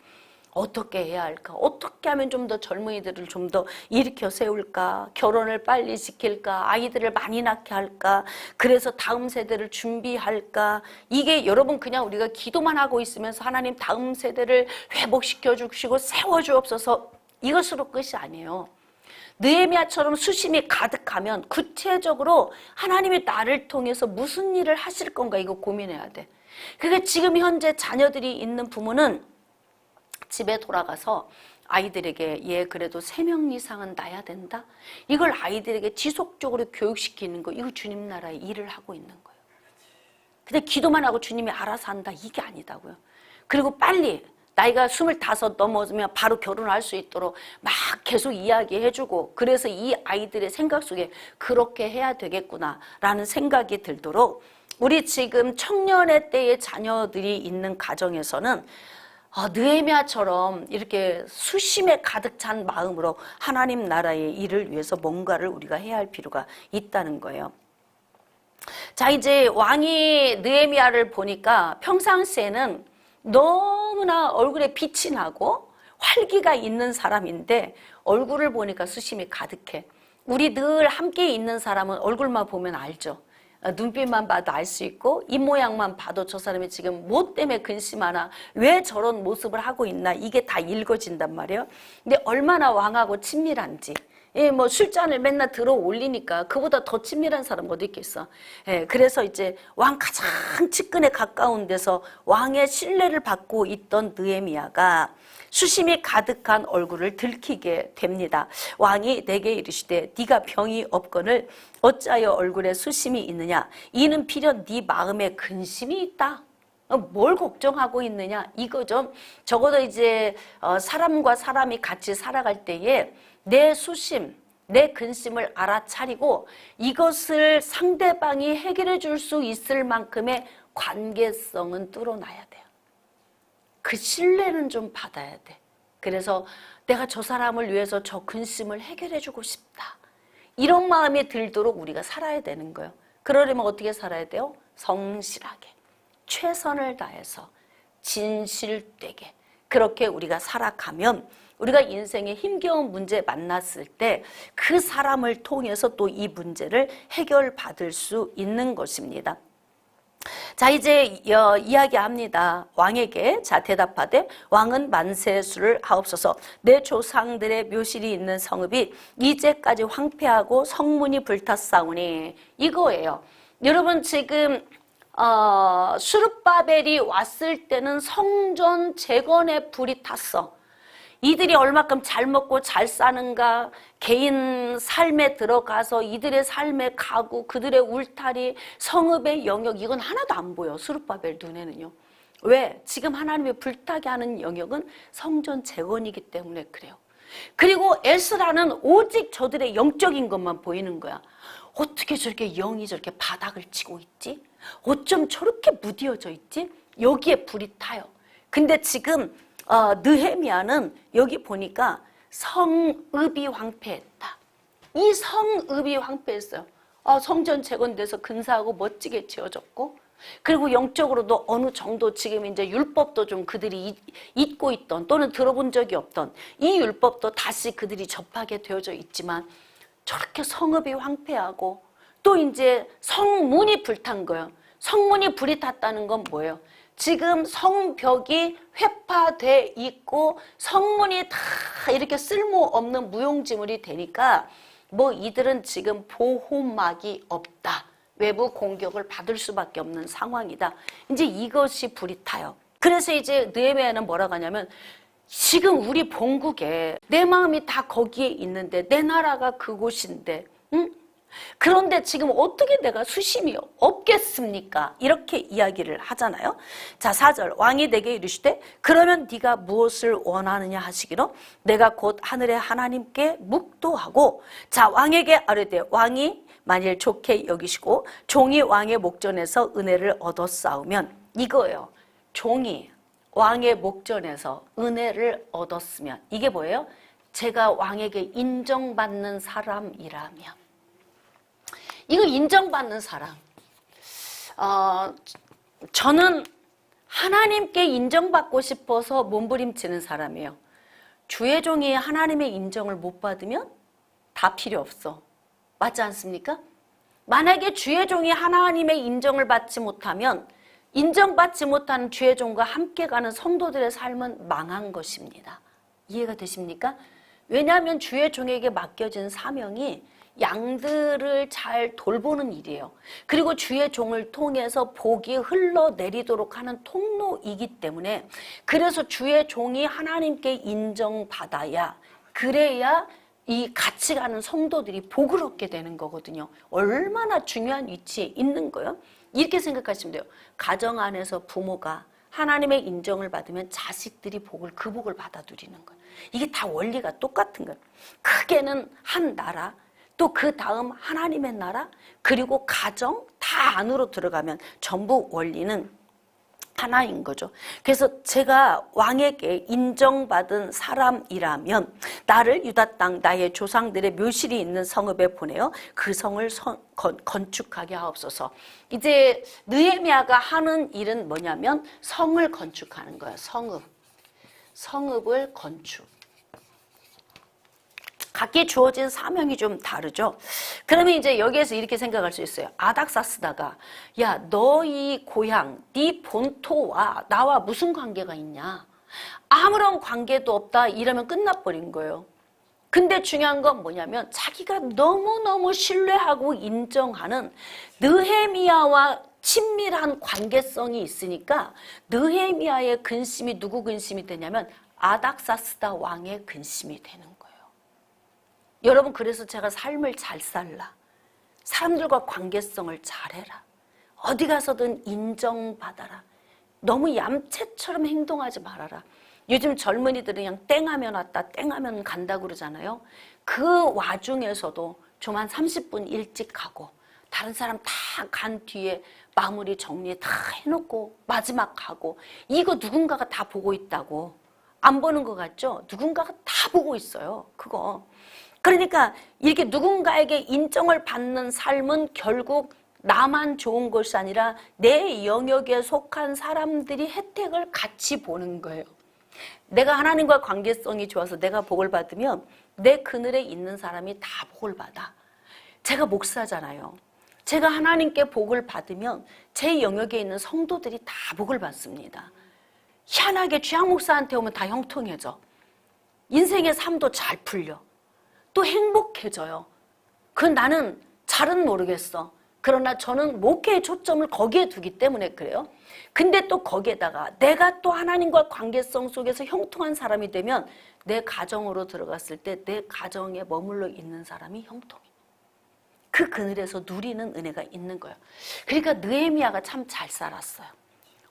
어떻게 해야 할까? 어떻게 하면 좀 더 젊은이들을 좀 더 일으켜 세울까? 결혼을 빨리 시킬까? 아이들을 많이 낳게 할까? 그래서 다음 세대를 준비할까? 이게 여러분 그냥 우리가 기도만 하고 있으면서 하나님 다음 세대를 회복시켜 주시고 세워 주옵소서 이것으로 끝이 아니에요. 느헤미야처럼 수심이 가득하면 구체적으로 하나님이 나를 통해서 무슨 일을 하실 건가 이거 고민해야 돼. 그게 지금 현재 자녀들이 있는 부모는 집에 돌아가서 아이들에게 얘 그래도 3명 이상은 낳아야 된다. 이걸 아이들에게 지속적으로 교육시키는 거 이거 주님 나라의 일을 하고 있는 거예요. 근데 기도만 하고 주님이 알아서 한다 이게 아니다고요. 그리고 빨리 나이가 25 넘어지면 바로 결혼할 수 있도록 막 계속 이야기해주고 그래서 이 아이들의 생각 속에 그렇게 해야 되겠구나라는 생각이 들도록 우리 지금 청년의 때의 자녀들이 있는 가정에서는 느헤미야처럼 이렇게 수심에 가득 찬 마음으로 하나님 나라의 일을 위해서 뭔가를 우리가 해야 할 필요가 있다는 거예요. 자, 이제 왕이 느헤미야를 보니까 평상시에는 너무나 얼굴에 빛이 나고 활기가 있는 사람인데 얼굴을 보니까 수심이 가득해. 우리 늘 함께 있는 사람은 얼굴만 보면 알죠. 눈빛만 봐도 알 수 있고 입모양만 봐도 저 사람이 지금 뭐 때문에 근심하나 왜 저런 모습을 하고 있나 이게 다 읽어진단 말이에요. 근데 얼마나 왕하고 친밀한지 뭐 술잔을 맨날 들어 올리니까 그보다 더 친밀한 사람 어디 있겠어. 그래서 이제 왕 가장 측근에 가까운 데서 왕의 신뢰를 받고 있던 느헤미야가 수심이 가득한 얼굴을 들키게 됩니다. 왕이 내게 이르시되 네가 병이 없거늘 어찌하여 얼굴에 수심이 있느냐 이는 필연 네 마음에 근심이 있다. 뭘 걱정하고 있느냐 이거죠. 적어도 이제 사람과 사람이 같이 살아갈 때에 내 수심, 내 근심을 알아차리고 이것을 상대방이 해결해 줄 수 있을 만큼의 관계성은 뚫어놔야 돼요. 그 신뢰는 좀 받아야 돼. 그래서 내가 저 사람을 위해서 저 근심을 해결해 주고 싶다. 이런 마음이 들도록 우리가 살아야 되는 거예요. 그러려면 어떻게 살아야 돼요? 성실하게, 최선을 다해서, 진실되게 그렇게 우리가 살아가면 우리가 인생에 힘겨운 문제 만났을 때 그 사람을 통해서 또 이 문제를 해결받을 수 있는 것입니다. 자, 이제 이야기합니다. 왕에게 자 대답하되 왕은 만세수를 하옵소서. 내 조상들의 묘실이 있는 성읍이 이제까지 황폐하고 성문이 불탔사오니 이거예요. 여러분 지금 스룹바벨이 왔을 때는 성전 재건에 불이 탔어. 이들이 얼마큼 잘 먹고 잘 사는가, 개인 삶에 들어가서 이들의 삶의 가구, 그들의 울타리, 성읍의 영역 이건 하나도 안 보여. 스룹바벨 눈에는요. 왜? 지금 하나님의 불타게 하는 영역은 성전 재건이기 때문에 그래요. 그리고 에스라는 오직 저들의 영적인 것만 보이는 거야. 어떻게 저렇게 영이 저렇게 바닥을 치고 있지? 어쩜 저렇게 무디어져 있지? 여기에 불이 타요. 근데 지금 느헤미야는 여기 보니까 성읍이 황폐했다. 이 성읍이 황폐했어요. 성전 재건돼서 근사하고 멋지게 지어졌고 그리고 영적으로도 어느 정도 지금 이제 율법도 좀 그들이 잊고 있던 또는 들어본 적이 없던 이 율법도 다시 그들이 접하게 되어져 있지만 저렇게 성읍이 황폐하고 또 이제 성문이 불탄 거예요. 성문이 불이 탔다는 건 뭐예요? 지금 성벽이 회파돼 있고 성문이 다 이렇게 쓸모없는 무용지물이 되니까 뭐 이들은 지금 보호막이 없다. 외부 공격을 받을 수밖에 없는 상황이다. 이제 이것이 불이 타요. 그래서 이제 느헤미야는 뭐라고 하냐면 지금 우리 본국에 내 마음이 다 거기에 있는데 내 나라가 그곳인데 응? 그런데 지금 어떻게 내가 수심이 없겠습니까? 이렇게 이야기를 하잖아요. 자, 4절 왕이 내게 이르시되 그러면 네가 무엇을 원하느냐 하시기로 내가 곧 하늘의 하나님께 묵도하고 자 왕에게 아뢰되 왕이 만일 좋게 여기시고 종이 왕의 목전에서 은혜를 얻었사오면 이거예요. 종이 왕의 목전에서 은혜를 얻었으면 이게 뭐예요? 제가 왕에게 인정받는 사람이라면 이거 인정받는 사람. 저는 하나님께 인정받고 싶어서 몸부림치는 사람이에요. 주의 종이 하나님의 인정을 못 받으면 다 필요 없어. 맞지 않습니까? 만약에 주의 종이 하나님의 인정을 받지 못하면 인정받지 못하는 주의 종과 함께 가는 성도들의 삶은 망한 것입니다. 이해가 되십니까? 왜냐하면 주의 종에게 맡겨진 사명이 양들을 잘 돌보는 일이에요. 그리고 주의 종을 통해서 복이 흘러내리도록 하는 통로이기 때문에, 그래서 주의 종이 하나님께 인정받아야, 그래야 이 같이 가는 성도들이 복을 얻게 되는 거거든요. 얼마나 중요한 위치에 있는 거예요. 이렇게 생각하시면 돼요. 가정 안에서 부모가 하나님의 인정을 받으면 자식들이 그 복을 받아 누리는 거예요. 이게 다 원리가 똑같은 거예요. 크게는 한 나라, 또 그 다음 하나님의 나라, 그리고 가정 다 안으로 들어가면 전부 원리는 하나인 거죠. 그래서 제가 왕에게 인정받은 사람이라면 나를 유다 땅 나의 조상들의 묘실이 있는 성읍에 보내어 그 성을 건축하게 하옵소서. 이제 느헤미야가 하는 일은 뭐냐면 성을 건축하는 거예요. 성읍을 건축. 각기 주어진 사명이 좀 다르죠. 그러면 이제 여기에서 이렇게 생각할 수 있어요. 아닥사스다가 야, 너희 고향, 네 본토와 나와 무슨 관계가 있냐? 아무런 관계도 없다 이러면 끝나버린 거예요. 근데 중요한 건 뭐냐면 자기가 너무너무 신뢰하고 인정하는 느헤미야와 친밀한 관계성이 있으니까 느헤미야의 근심이 누구 근심이 되냐면 아닥사스다 왕의 근심이 되는 거예요. 여러분, 그래서 제가 삶을 잘 살라. 사람들과 관계성을 잘해라. 어디 가서든 인정받아라. 너무 얌체처럼 행동하지 말아라. 요즘 젊은이들은 그냥 땡하면 왔다 땡하면 간다 그러잖아요. 그 와중에서도 좀 한 30분 일찍 가고 다른 사람 다 간 뒤에 마무리 정리 다 해놓고 마지막 가고, 이거 누군가가 다 보고 있다고. 안 보는 것 같죠? 누군가가 다 보고 있어요. 그거. 그러니까 이렇게 누군가에게 인정을 받는 삶은 결국 나만 좋은 것이 아니라 내 영역에 속한 사람들이 혜택을 같이 보는 거예요. 내가 하나님과 관계성이 좋아서 내가 복을 받으면 내 그늘에 있는 사람이 다 복을 받아. 제가 목사잖아요. 제가 하나님께 복을 받으면 제 영역에 있는 성도들이 다 복을 받습니다. 희한하게 주양 목사한테 오면 다 형통해져. 인생의 삶도 잘 풀려. 또 행복해져요. 나는 잘은 모르겠어. 그러나 저는 목회의 초점을 거기에 두기 때문에 그래요. 근데 또 거기에다가 내가 또 하나님과 관계성 속에서 형통한 사람이 되면 내 가정으로 들어갔을 때 내 가정에 머물러 있는 사람이 형통해. 그 그늘에서 누리는 은혜가 있는 거예요. 그러니까 느헤미야가 참 잘 살았어요.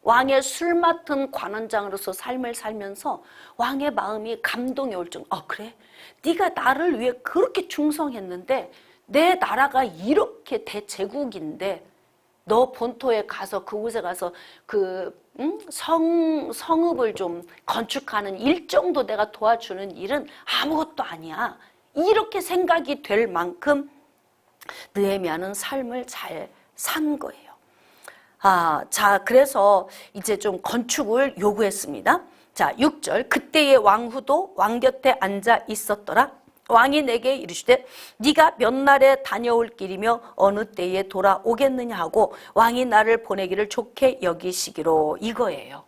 왕의 술 맡은 관원장으로서 삶을 살면서 왕의 마음이 감동이 올 정도. 그래? 네가 나를 위해 그렇게 충성했는데 내 나라가 이렇게 대제국인데 너 본토에 가서 그곳에 가서 성읍을 좀 건축하는 일 정도 내가 도와주는 일은 아무것도 아니야. 이렇게 생각이 될 만큼 느헤미야는 삶을 잘 산 거예요. 자, 그래서 이제 좀 건축을 요구했습니다. 자, 6절. 그때의 왕후도 왕 곁에 앉아 있었더라. 왕이 내게 이르시되 네가 몇 날에 다녀올 길이며 어느 때에 돌아오겠느냐 하고 왕이 나를 보내기를 좋게 여기시기로, 이거예요.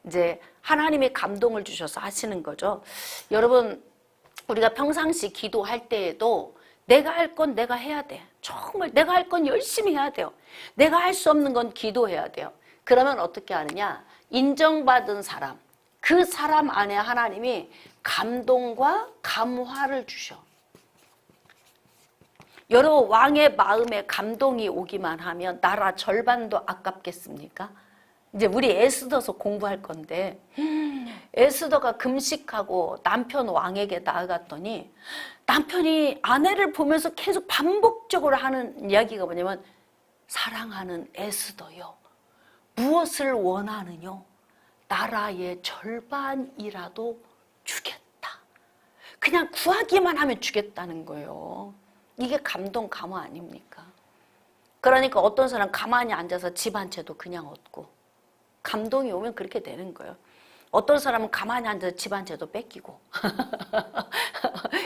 이제 하나님이 감동을 주셔서 하시는 거죠. 여러분, 우리가 평상시 기도할 때에도 내가 할 건 내가 해야 돼. 정말 내가 할 건 열심히 해야 돼요. 내가 할 수 없는 건 기도해야 돼요. 그러면 어떻게 하느냐? 인정받은 사람, 그 사람 안에 하나님이 감동과 감화를 주셔. 여러분, 왕의 마음에 감동이 오기만 하면 나라 절반도 아깝겠습니까? 이제 우리 에스더서 공부할 건데, 에스더가 금식하고 남편 왕에게 나아갔더니 남편이 아내를 보면서 계속 반복적으로 하는 이야기가 뭐냐면, 사랑하는 에스더요, 무엇을 원하느뇨? 나라의 절반이라도 주겠다. 그냥 구하기만 하면 주겠다는 거예요. 이게 감동 감화 아닙니까? 그러니까 어떤 사람 가만히 앉아서 집 한 채도 그냥 얻고, 감동이 오면 그렇게 되는 거예요. 어떤 사람은 가만히 앉아서 집안채도 뺏기고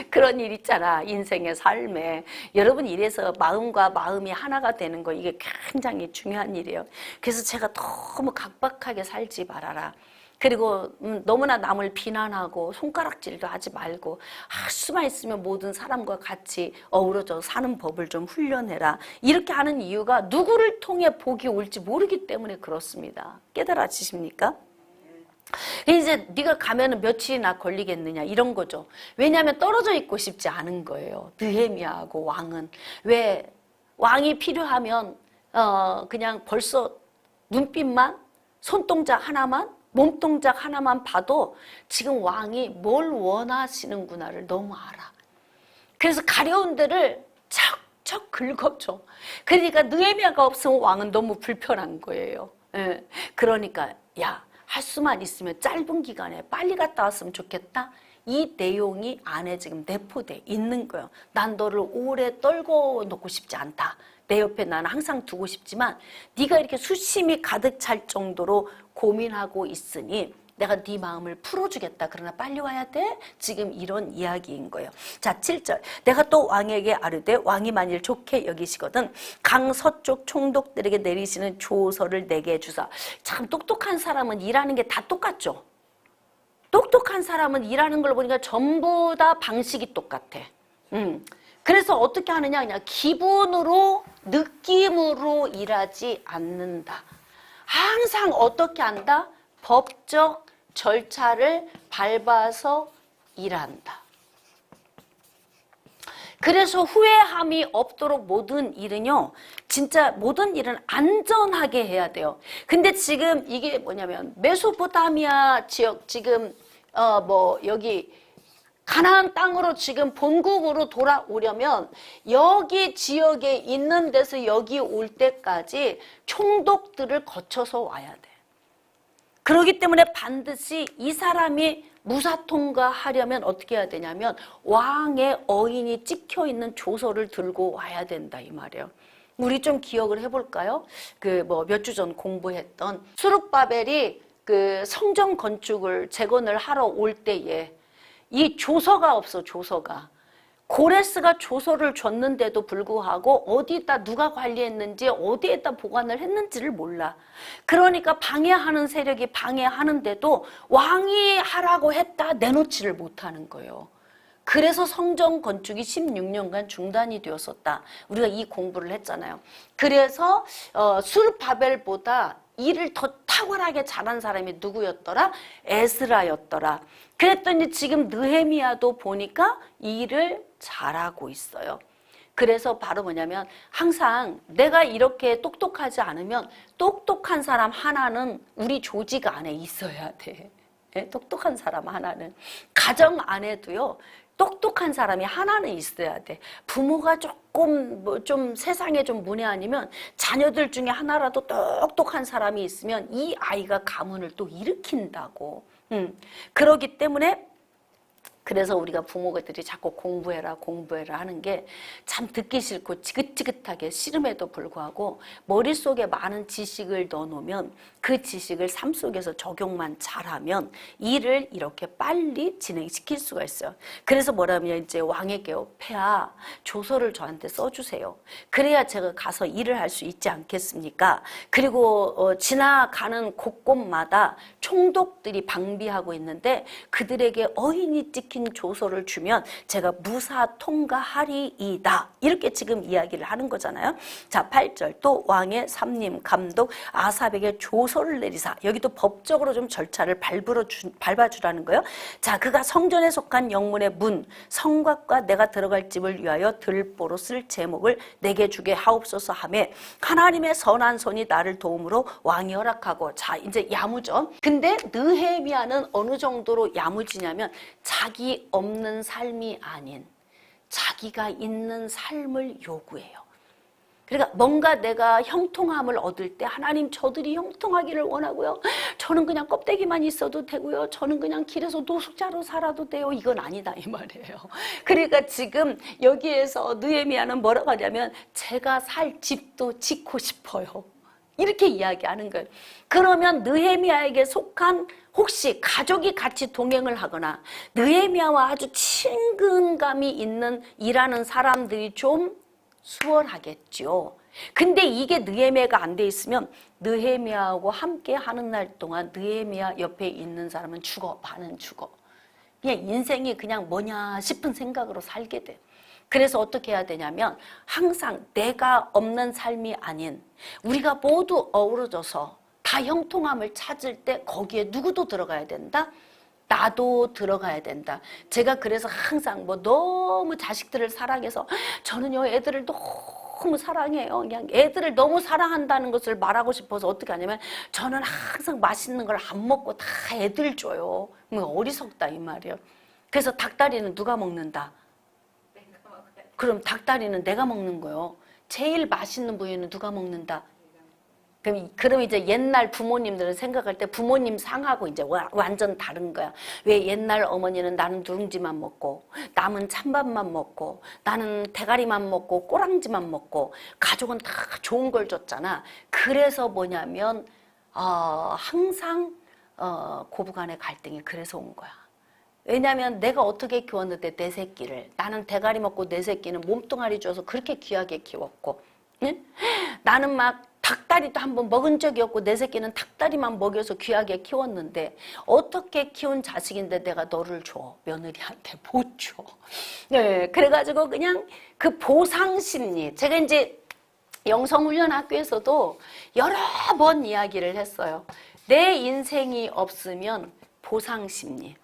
그런 일 있잖아. 인생의 삶에. 여러분 이래서 마음과 마음이 하나가 되는 거 이게 굉장히 중요한 일이에요. 그래서 제가 너무 각박하게 살지 말아라. 그리고 너무나 남을 비난하고 손가락질도 하지 말고 할 수만 있으면 모든 사람과 같이 어우러져 사는 법을 좀 훈련해라. 이렇게 하는 이유가 누구를 통해 복이 올지 모르기 때문에 그렇습니다. 깨달아지십니까? 이제 네가 가면은 며칠이나 걸리겠느냐 이런 거죠. 왜냐하면 떨어져 있고 싶지 않은 거예요. 느헤미야하고 왕은. 왜 왕이 필요하면 그냥 벌써 눈빛만 손동작 하나만 몸동작 하나만 봐도 지금 왕이 뭘 원하시는구나를 너무 알아. 그래서 가려운 데를 척척 긁어줘. 그러니까 느헤미야가 없으면 왕은 너무 불편한 거예요. 예. 그러니까 야, 할 수만 있으면 짧은 기간에 빨리 갔다 왔으면 좋겠다. 이 내용이 안에 지금 내포돼 있는 거예요. 난 너를 오래 떨궈 놓고 싶지 않다. 내 옆에 나는 항상 두고 싶지만 네가 이렇게 수심이 가득 찰 정도로 고민하고 있으니 내가 네 마음을 풀어주겠다. 그러나 빨리 와야 돼. 지금 이런 이야기인 거예요. 자, 7절. 내가 또 왕에게 아뢰되 왕이 만일 좋게 여기시거든 강 서쪽 총독들에게 내리시는 조서를 내게 주사. 참 똑똑한 사람은 일하는 게 다 똑같죠. 똑똑한 사람은 일하는 걸 보니까 전부 다 방식이 똑같아. 그래서 어떻게 하느냐, 그냥 기분으로, 느낌으로 일하지 않는다. 항상 어떻게 한다? 법적 절차를 밟아서 일한다. 그래서 후회함이 없도록 모든 일은요, 진짜 모든 일은 안전하게 해야 돼요. 근데 지금 이게 뭐냐면 메소포타미아 지역 지금 여기 가나안 땅으로 지금 본국으로 돌아오려면 여기 지역에 있는 데서 여기 올 때까지 총독들을 거쳐서 와야 돼. 그렇기 때문에 반드시 이 사람이 무사 통과하려면 어떻게 해야 되냐면 왕의 어인이 찍혀 있는 조서를 들고 와야 된다 이 말이에요. 우리 좀 기억을 해볼까요? 몇 주 전 공부했던 수룹바벨이 그 성전 건축을 재건을 하러 올 때에 이 조서가 없어. 조서가 고레스가 조서를 줬는데도 불구하고 어디에다 누가 관리했는지 어디에다 보관을 했는지를 몰라. 그러니까 방해하는 세력이 방해하는데도 왕이 하라고 했다 내놓지를 못하는 거예요. 그래서 성전 건축이 16년간 중단이 되었었다. 우리가 이 공부를 했잖아요. 그래서 수르바벨보다 일을 더 탁월하게 잘한 사람이 누구였더라? 에스라였더라. 그랬더니 지금 느헤미야도 보니까 일을 잘하고 있어요. 그래서 바로 뭐냐면 항상 내가 이렇게 똑똑하지 않으면 똑똑한 사람 하나는 우리 조직 안에 있어야 돼. 똑똑한 사람 하나는. 가정 안에도요. 똑똑한 사람이 하나는 있어야 돼. 부모가 조금 좀 세상에 좀 문외한이면 자녀들 중에 하나라도 똑똑한 사람이 있으면 이 아이가 가문을 또 일으킨다고. 그러기 때문에 그래서 우리가 부모들이 자꾸 공부해라 하는 게 참 듣기 싫고 지긋지긋하게 싫음에도 불구하고 머릿속에 많은 지식을 넣어놓으면 그 지식을 삶 속에서 적용만 잘하면 일을 이렇게 빨리 진행시킬 수가 있어요. 그래서 뭐라면 이제 왕에게요. 폐하 조서를 저한테 써주세요. 그래야 제가 가서 일을 할 수 있지 않겠습니까? 그리고 지나가는 곳곳마다 총독들이 방비하고 있는데 그들에게 어인이 찍힌 조서를 주면 제가 무사 통과하리이다. 이렇게 지금 이야기를 하는 거잖아요. 자, 8절 또 왕의 삼림 감독 아삽에게 조서를 내리사. 여기도 법적으로 좀 절차를 밟아주라는 거예요. 자, 그가 성전에 속한 영문의 문 성곽과 내가 들어갈 집을 위하여 들보로 쓸 제목을 내게 주게 하옵소서 하며 하나님의 선한 손이 나를 도움으로 왕이 허락하고. 자, 이제 야무죠. 근데 느헤미야는 어느 정도로 야무지냐면 자기 없는 삶이 아닌 자기가 있는 삶을 요구해요. 그러니까 뭔가 내가 형통함을 얻을 때 하나님 저들이 형통하기를 원하고요. 저는 그냥 껍데기만 있어도 되고요. 저는 그냥 길에서 노숙자로 살아도 돼요. 이건 아니다 이 말이에요. 그러니까 지금 여기에서 느헤미야는 뭐라고 하냐면 제가 살 집도 짓고 싶어요. 이렇게 이야기하는 거예요. 그러면 느헤미야에게 속한 혹시 가족이 같이 동행을 하거나 느헤미야와 아주 친근감이 있는 일하는 사람들이 좀 수월하겠죠. 근데 이게 느헤미야가 안 돼 있으면 느헤미야하고 함께 하는 날 동안 느헤미야 옆에 있는 사람은 죽어. 반은 죽어. 그냥 인생이 그냥 뭐냐 싶은 생각으로 살게 돼. 그래서 어떻게 해야 되냐면 항상 내가 없는 삶이 아닌 우리가 모두 어우러져서 다 형통함을 찾을 때 거기에 누구도 들어가야 된다? 나도 들어가야 된다. 제가 그래서 항상 뭐 너무 자식들을 사랑해서 저는요 애들을 너무 사랑해요. 그냥 애들을 너무 사랑한다는 것을 말하고 싶어서 어떻게 하냐면 저는 항상 맛있는 걸 안 먹고 다 애들 줘요. 어리석다 이 말이에요. 그래서 닭다리는 누가 먹는다? 그럼 닭다리는 내가 먹는 거요. 제일 맛있는 부위는 누가 먹는다? 그럼 이제 옛날 부모님들은 생각할 때 부모님 상하고 이제 완전 다른 거야. 왜 옛날 어머니는 나는 누룽지만 먹고 남은 찬밥만 먹고 나는 대가리만 먹고 꼬랑지만 먹고 가족은 다 좋은 걸 줬잖아. 그래서 뭐냐면 항상 고부간의 갈등이 그래서 온 거야. 왜냐하면 내가 어떻게 키웠는데 내 새끼를 나는 대가리 먹고 내 새끼는 몸뚱아리 줘서 그렇게 귀하게 키웠고 응? 나는 막 닭다리도 한번 먹은 적이 없고 내 새끼는 닭다리만 먹여서 귀하게 키웠는데 어떻게 키운 자식인데 내가 너를 줘 며느리한테 못 줘. 네, 그래가지고 그냥 그 보상심리 제가 이제 영성훈련학교에서도 여러 번 이야기를 했어요. 내 인생이 없으면 보상심리.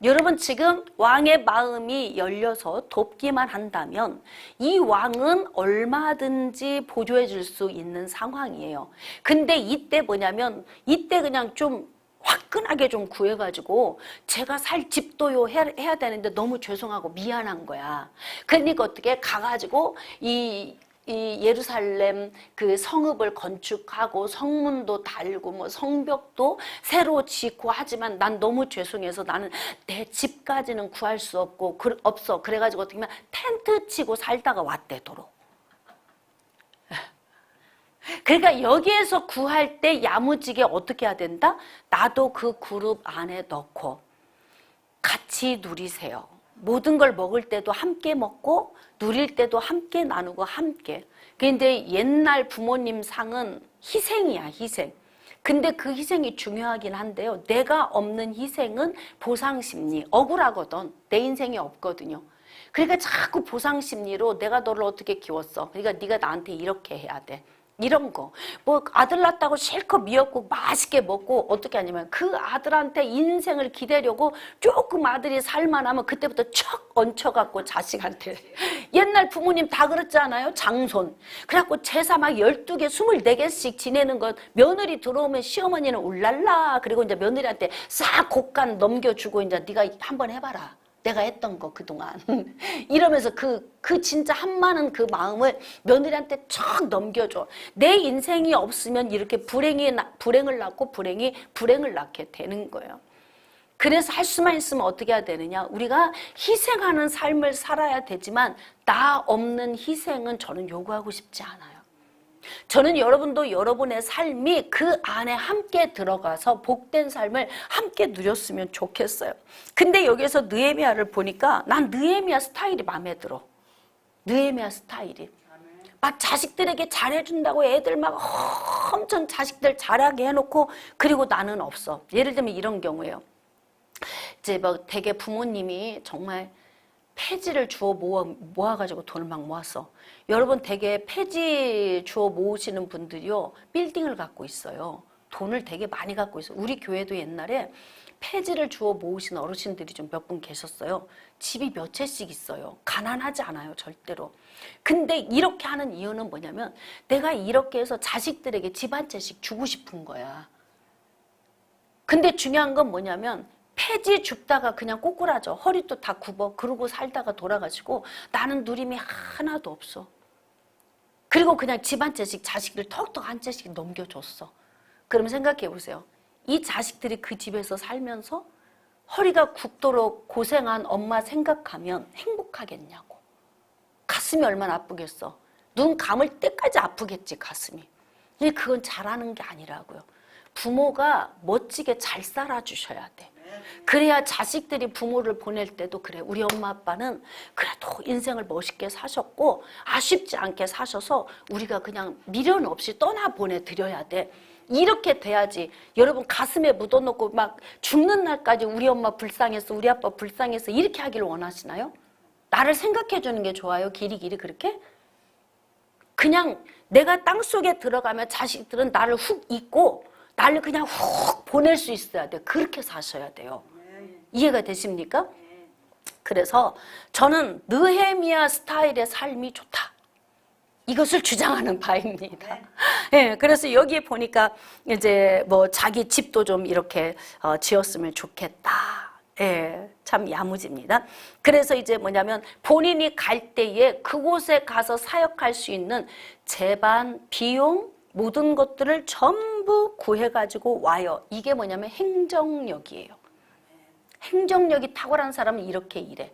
여러분 지금 왕의 마음이 열려서 돕기만 한다면 이 왕은 얼마든지 보조해 줄 수 있는 상황이에요. 근데 이때 뭐냐면 이때 그냥 좀 화끈하게 좀 구해가지고 제가 살 집도요 해야 되는데 너무 죄송하고 미안한 거야. 그러니까 어떻게 가가지고 이 예루살렘 그 성읍을 건축하고 성문도 달고 뭐 성벽도 새로 짓고 하지만 난 너무 죄송해서 나는 내 집까지는 구할 수 없고 없어. 그래가지고 어떻게 하면 텐트 치고 살다가 왔대도록. 그러니까 여기에서 구할 때 야무지게 어떻게 해야 된다? 나도 그 그룹 안에 넣고 같이 누리세요. 모든 걸 먹을 때도 함께 먹고 누릴 때도 함께 나누고 함께. 근데 옛날 부모님 상은 희생이야, 희생. 근데 그 희생이 중요하긴 한데요. 내가 없는 희생은 보상심리, 억울하거든. 내 인생이 없거든요. 그러니까 자꾸 보상심리로 내가 너를 어떻게 키웠어. 그러니까 네가 나한테 이렇게 해야 돼. 이런 거. 뭐 아들 낳았다고 실컷 미역국 맛있게 먹고 어떻게 하냐면 그 아들한테 인생을 기대려고 조금 아들이 살만하면 그때부터 척 얹혀갖고 자식한테. 옛날 부모님 다 그렇지 않아요? 장손. 그래갖고 제사 막 12개, 24개씩 지내는 것 며느리 들어오면 시어머니는 울랄라. 그리고 이제 며느리한테 싹 곡간 넘겨주고 이제 네가 한번 해봐라. 내가 했던 거 그동안 이러면서 그 진짜 한많은 그 마음을 며느리한테 척 넘겨줘. 내 인생이 없으면 이렇게 불행을 낳고 불행이 불행을 낳게 되는 거예요. 그래서 할 수만 있으면 어떻게 해야 되느냐. 우리가 희생하는 삶을 살아야 되지만 나 없는 희생은 저는 요구하고 싶지 않아요. 저는 여러분도 여러분의 삶이 그 안에 함께 들어가서 복된 삶을 함께 누렸으면 좋겠어요. 근데 여기서 느헤미야를 보니까 난 느헤미야 스타일이 마음에 들어. 느헤미야 스타일이. 막 자식들에게 잘해준다고 애들 막 엄청 자식들 잘하게 해놓고 그리고 나는 없어. 예를 들면 이런 경우예요. 이제 뭐 되게 부모님이 정말 폐지를 주워 모아가지고 돈을 막 모았어. 여러분 되게 폐지 주워 모으시는 분들이요. 빌딩을 갖고 있어요. 돈을 되게 많이 갖고 있어요. 우리 교회도 옛날에 폐지를 주워 모으신 어르신들이 좀 몇 분 계셨어요. 집이 몇 채씩 있어요. 가난하지 않아요. 절대로. 근데 이렇게 하는 이유는 뭐냐면 내가 이렇게 해서 자식들에게 집 한 채씩 주고 싶은 거야. 근데 중요한 건 뭐냐면 폐지 줍다가 그냥 꼬꾸라져. 허리도 다 굽어. 그러고 살다가 돌아가시고 나는 누림이 하나도 없어. 그리고 그냥 집 한 채씩 자식들 턱턱 한 채씩 넘겨줬어. 그럼 생각해 보세요. 이 자식들이 그 집에서 살면서 허리가 굽도록 고생한 엄마 생각하면 행복하겠냐고. 가슴이 얼마나 아프겠어. 눈 감을 때까지 아프겠지 가슴이. 근데 그건 잘하는 게 아니라고요. 부모가 멋지게 잘 살아주셔야 돼. 그래야 자식들이 부모를 보낼 때도 그래. 우리 엄마 아빠는 그래도 인생을 멋있게 사셨고 아쉽지 않게 사셔서 우리가 그냥 미련 없이 떠나 보내드려야 돼. 이렇게 돼야지. 여러분 가슴에 묻어놓고 막 죽는 날까지 우리 엄마 불쌍해서 우리 아빠 불쌍해서 이렇게 하기를 원하시나요? 나를 생각해 주는 게 좋아요? 길이길이 그렇게? 그냥 내가 땅속에 들어가면 자식들은 나를 훅 잊고 나를 그냥 훅 보낼 수 있어야 돼. 그렇게 사셔야 돼요. 이해가 되십니까? 그래서 저는 느헤미야 스타일의 삶이 좋다. 이것을 주장하는 바입니다. 예, 그래서 여기에 보니까 이제 뭐 자기 집도 좀 이렇게 지었으면 좋겠다. 예, 참 야무집니다. 그래서 이제 뭐냐면 본인이 갈 때에 그곳에 가서 사역할 수 있는 재반, 비용, 모든 것들을 전부 구해가지고 와요. 이게 뭐냐면 행정력이에요. 행정력이 탁월한 사람은 이렇게 일해.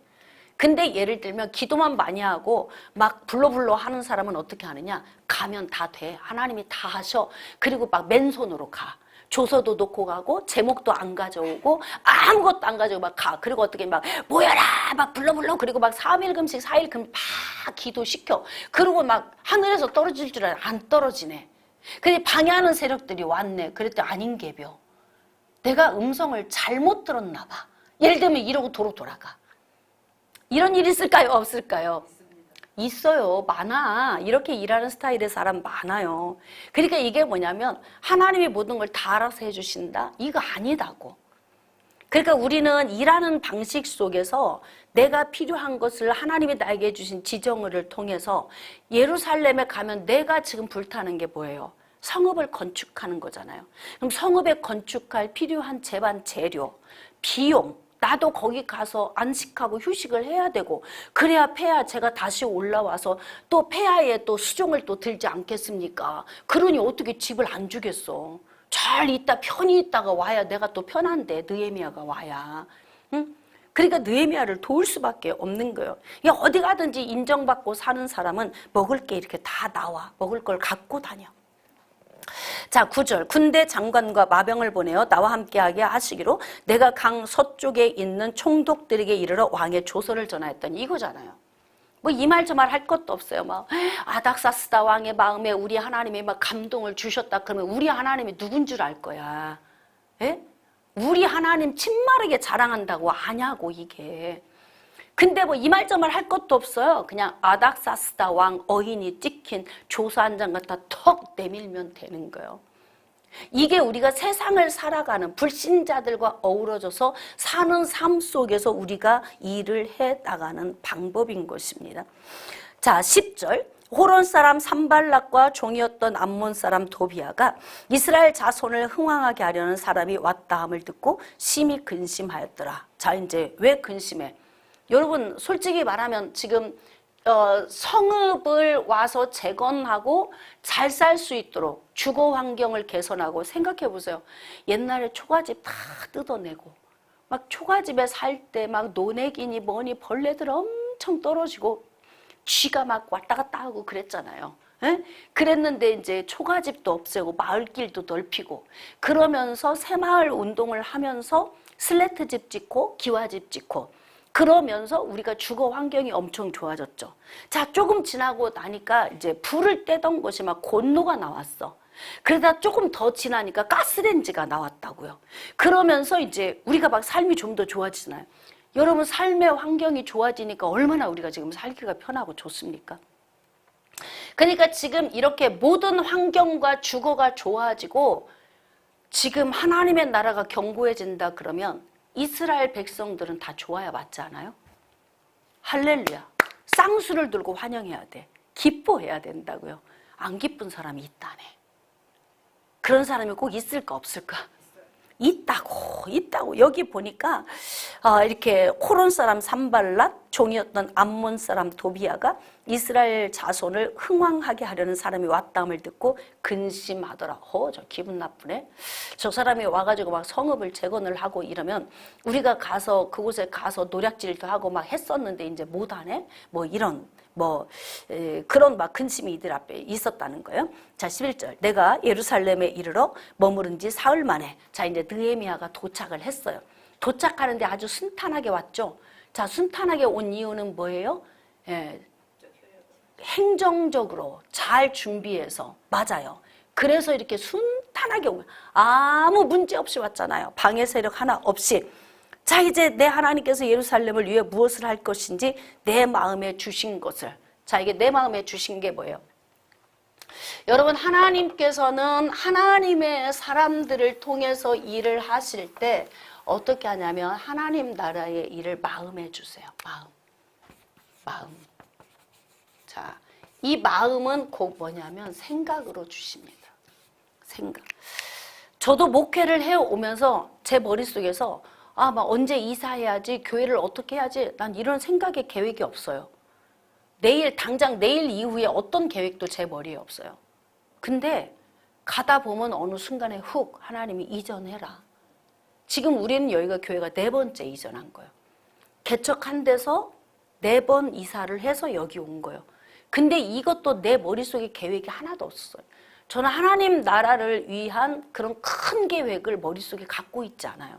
근데 예를 들면 기도만 많이 하고 막 불러불러 하는 사람은 어떻게 하느냐? 가면 다 돼. 하나님이 다 하셔. 그리고 막 맨손으로 가. 조서도 놓고 가고 제목도 안 가져오고 아무것도 안 가져오고 막 가. 그리고 어떻게 막 모여라 막 불러불러. 그리고 막 3일 금식 4일 금식 막 기도시켜. 그리고 막 하늘에서 떨어질 줄 알아. 안 떨어지네. 근데 방해하는 세력들이 왔네. 그랬더니 아닌 게벼. 내가 음성을 잘못 들었나 봐. 예를 들면 이러고 도로 돌아가. 이런 일이 있을까요? 없을까요? 있어요. 많아. 이렇게 일하는 스타일의 사람 많아요. 그러니까 이게 뭐냐면 하나님이 모든 걸 다 알아서 해주신다? 이거 아니다고. 그러니까 우리는 일하는 방식 속에서 내가 필요한 것을 하나님이 나에게 주신 지정을 통해서 예루살렘에 가면 내가 지금 불타는 게 뭐예요? 성읍을 건축하는 거잖아요. 그럼 성읍에 건축할 필요한 재반 재료, 비용, 나도 거기 가서 안식하고 휴식을 해야 되고 그래야 폐하 제가 다시 올라와서 또 폐하에 또 수종을 또 들지 않겠습니까? 그러니 어떻게 집을 안 주겠어. 잘 있다 편히 있다가 와야 내가 또 편한데 느헤미야가 와야. 응? 그러니까 느헤미야를 도울 수밖에 없는 거예요. 어디 가든지 인정받고 사는 사람은 먹을 게 이렇게 다 나와. 먹을 걸 갖고 다녀. 자, 9절. 군대 장관과 마병을 보내어 나와 함께하게 하시기로 내가 강 서쪽에 있는 총독들에게 이르러 왕의 조서를 전하였더니 이거잖아요. 뭐 이 말 저 말 할 것도 없어요. 막 아닥사스다 왕의 마음에 우리 하나님이 막 감동을 주셨다. 그러면 우리 하나님이 누군 줄 알 거야. 예? 우리 하나님 침마르게 자랑한다고 아냐고 이게. 근데 뭐 이 말 저 말 할 것도 없어요. 그냥 아닥사스다 왕 어인이 찍힌 조서 한 장 갖다 턱 내밀면 되는 거예요. 이게 우리가 세상을 살아가는 불신자들과 어우러져서 사는 삶 속에서 우리가 일을 해 나가는 방법인 것입니다. 자, 10절. 호론 사람 산발락과 종이었던 암몬 사람 도비아가 이스라엘 자손을 흥왕하게 하려는 사람이 왔다함을 듣고 심히 근심하였더라. 자, 이제 왜 근심해? 여러분 솔직히 말하면 지금 성읍을 와서 재건하고 잘 살 수 있도록 주거 환경을 개선하고 생각해 보세요. 옛날에 초가집 다 뜯어내고 막 초가집에 살 때 막 노내기니 뭐니 벌레들 엄청 떨어지고 쥐가 막 왔다 갔다 하고 그랬잖아요. 에? 그랬는데 이제 초가집도 없애고 마을길도 넓히고 그러면서 새마을 운동을 하면서 슬래트집 짓고 기와집 짓고 그러면서 우리가 주거 환경이 엄청 좋아졌죠. 자, 조금 지나고 나니까 이제 불을 떼던 곳이 막 곤로가 나왔어. 그러다 조금 더 지나니까 가스레인지가 나왔다고요. 그러면서 이제 우리가 막 삶이 좀 더 좋아지잖아요. 여러분 삶의 환경이 좋아지니까 얼마나 우리가 지금 살기가 편하고 좋습니까? 그러니까 지금 이렇게 모든 환경과 주거가 좋아지고 지금 하나님의 나라가 견고해진다 그러면 이스라엘 백성들은 다 좋아야 맞지 않아요? 할렐루야. 쌍수를 들고 환영해야 돼. 기뻐해야 된다고요. 안 기쁜 사람이 있다네. 그런 사람이 꼭 있을까 없을까? 있다고. 여기 보니까 이렇게 호론 사람 산발랏, 종이었던 암몬 사람 도비아가 이스라엘 자손을 흥왕하게 하려는 사람이 왔다함을 듣고 근심하더라. 저 기분 나쁘네. 저 사람이 와가지고 막 성읍을 재건을 하고 이러면 우리가 가서 그곳에 가서 노략질도 하고 막 했었는데 이제 못하네. 뭐 이런 그런 막 근심이 이들 앞에 있었다는 거예요. 자, 11절. 내가 예루살렘에 이르러 머무른 지 사흘 만에. 자, 이제 느헤미야가 도착을 했어요. 도착하는데 아주 순탄하게 왔죠. 자, 순탄하게 온 이유는 뭐예요? 행정적으로 잘 준비해서. 맞아요. 그래서 이렇게 순탄하게 온 거예요. 아무 문제 없이 왔잖아요. 방해 세력 하나 없이. 자, 이제 내 하나님께서 예루살렘을 위해 무엇을 할 것인지 내 마음에 주신 것을. 자, 이게 내 마음에 주신 게 뭐예요? 여러분, 하나님께서는 하나님의 사람들을 통해서 일을 하실 때 어떻게 하냐면 하나님 나라의 일을 마음에 주세요. 마음. 자, 이 마음은 곧 뭐냐면 생각으로 주십니다. 생각. 저도 목회를 해오면서 제 머릿속에서 막 언제 이사해야지, 교회를 어떻게 해야지, 난 이런 생각에 계획이 없어요. 당장 내일 이후에 어떤 계획도 제 머리에 없어요. 근데 가다 보면 어느 순간에 훅 하나님이 이전해라. 지금 우리는 여기가 교회가 4번째 이전한 거예요. 개척한 데서 4번 이사를 해서 여기 온 거예요. 근데 이것도 내 머릿속에 계획이 하나도 없었어요. 저는 하나님 나라를 위한 그런 큰 계획을 머릿속에 갖고 있지 않아요.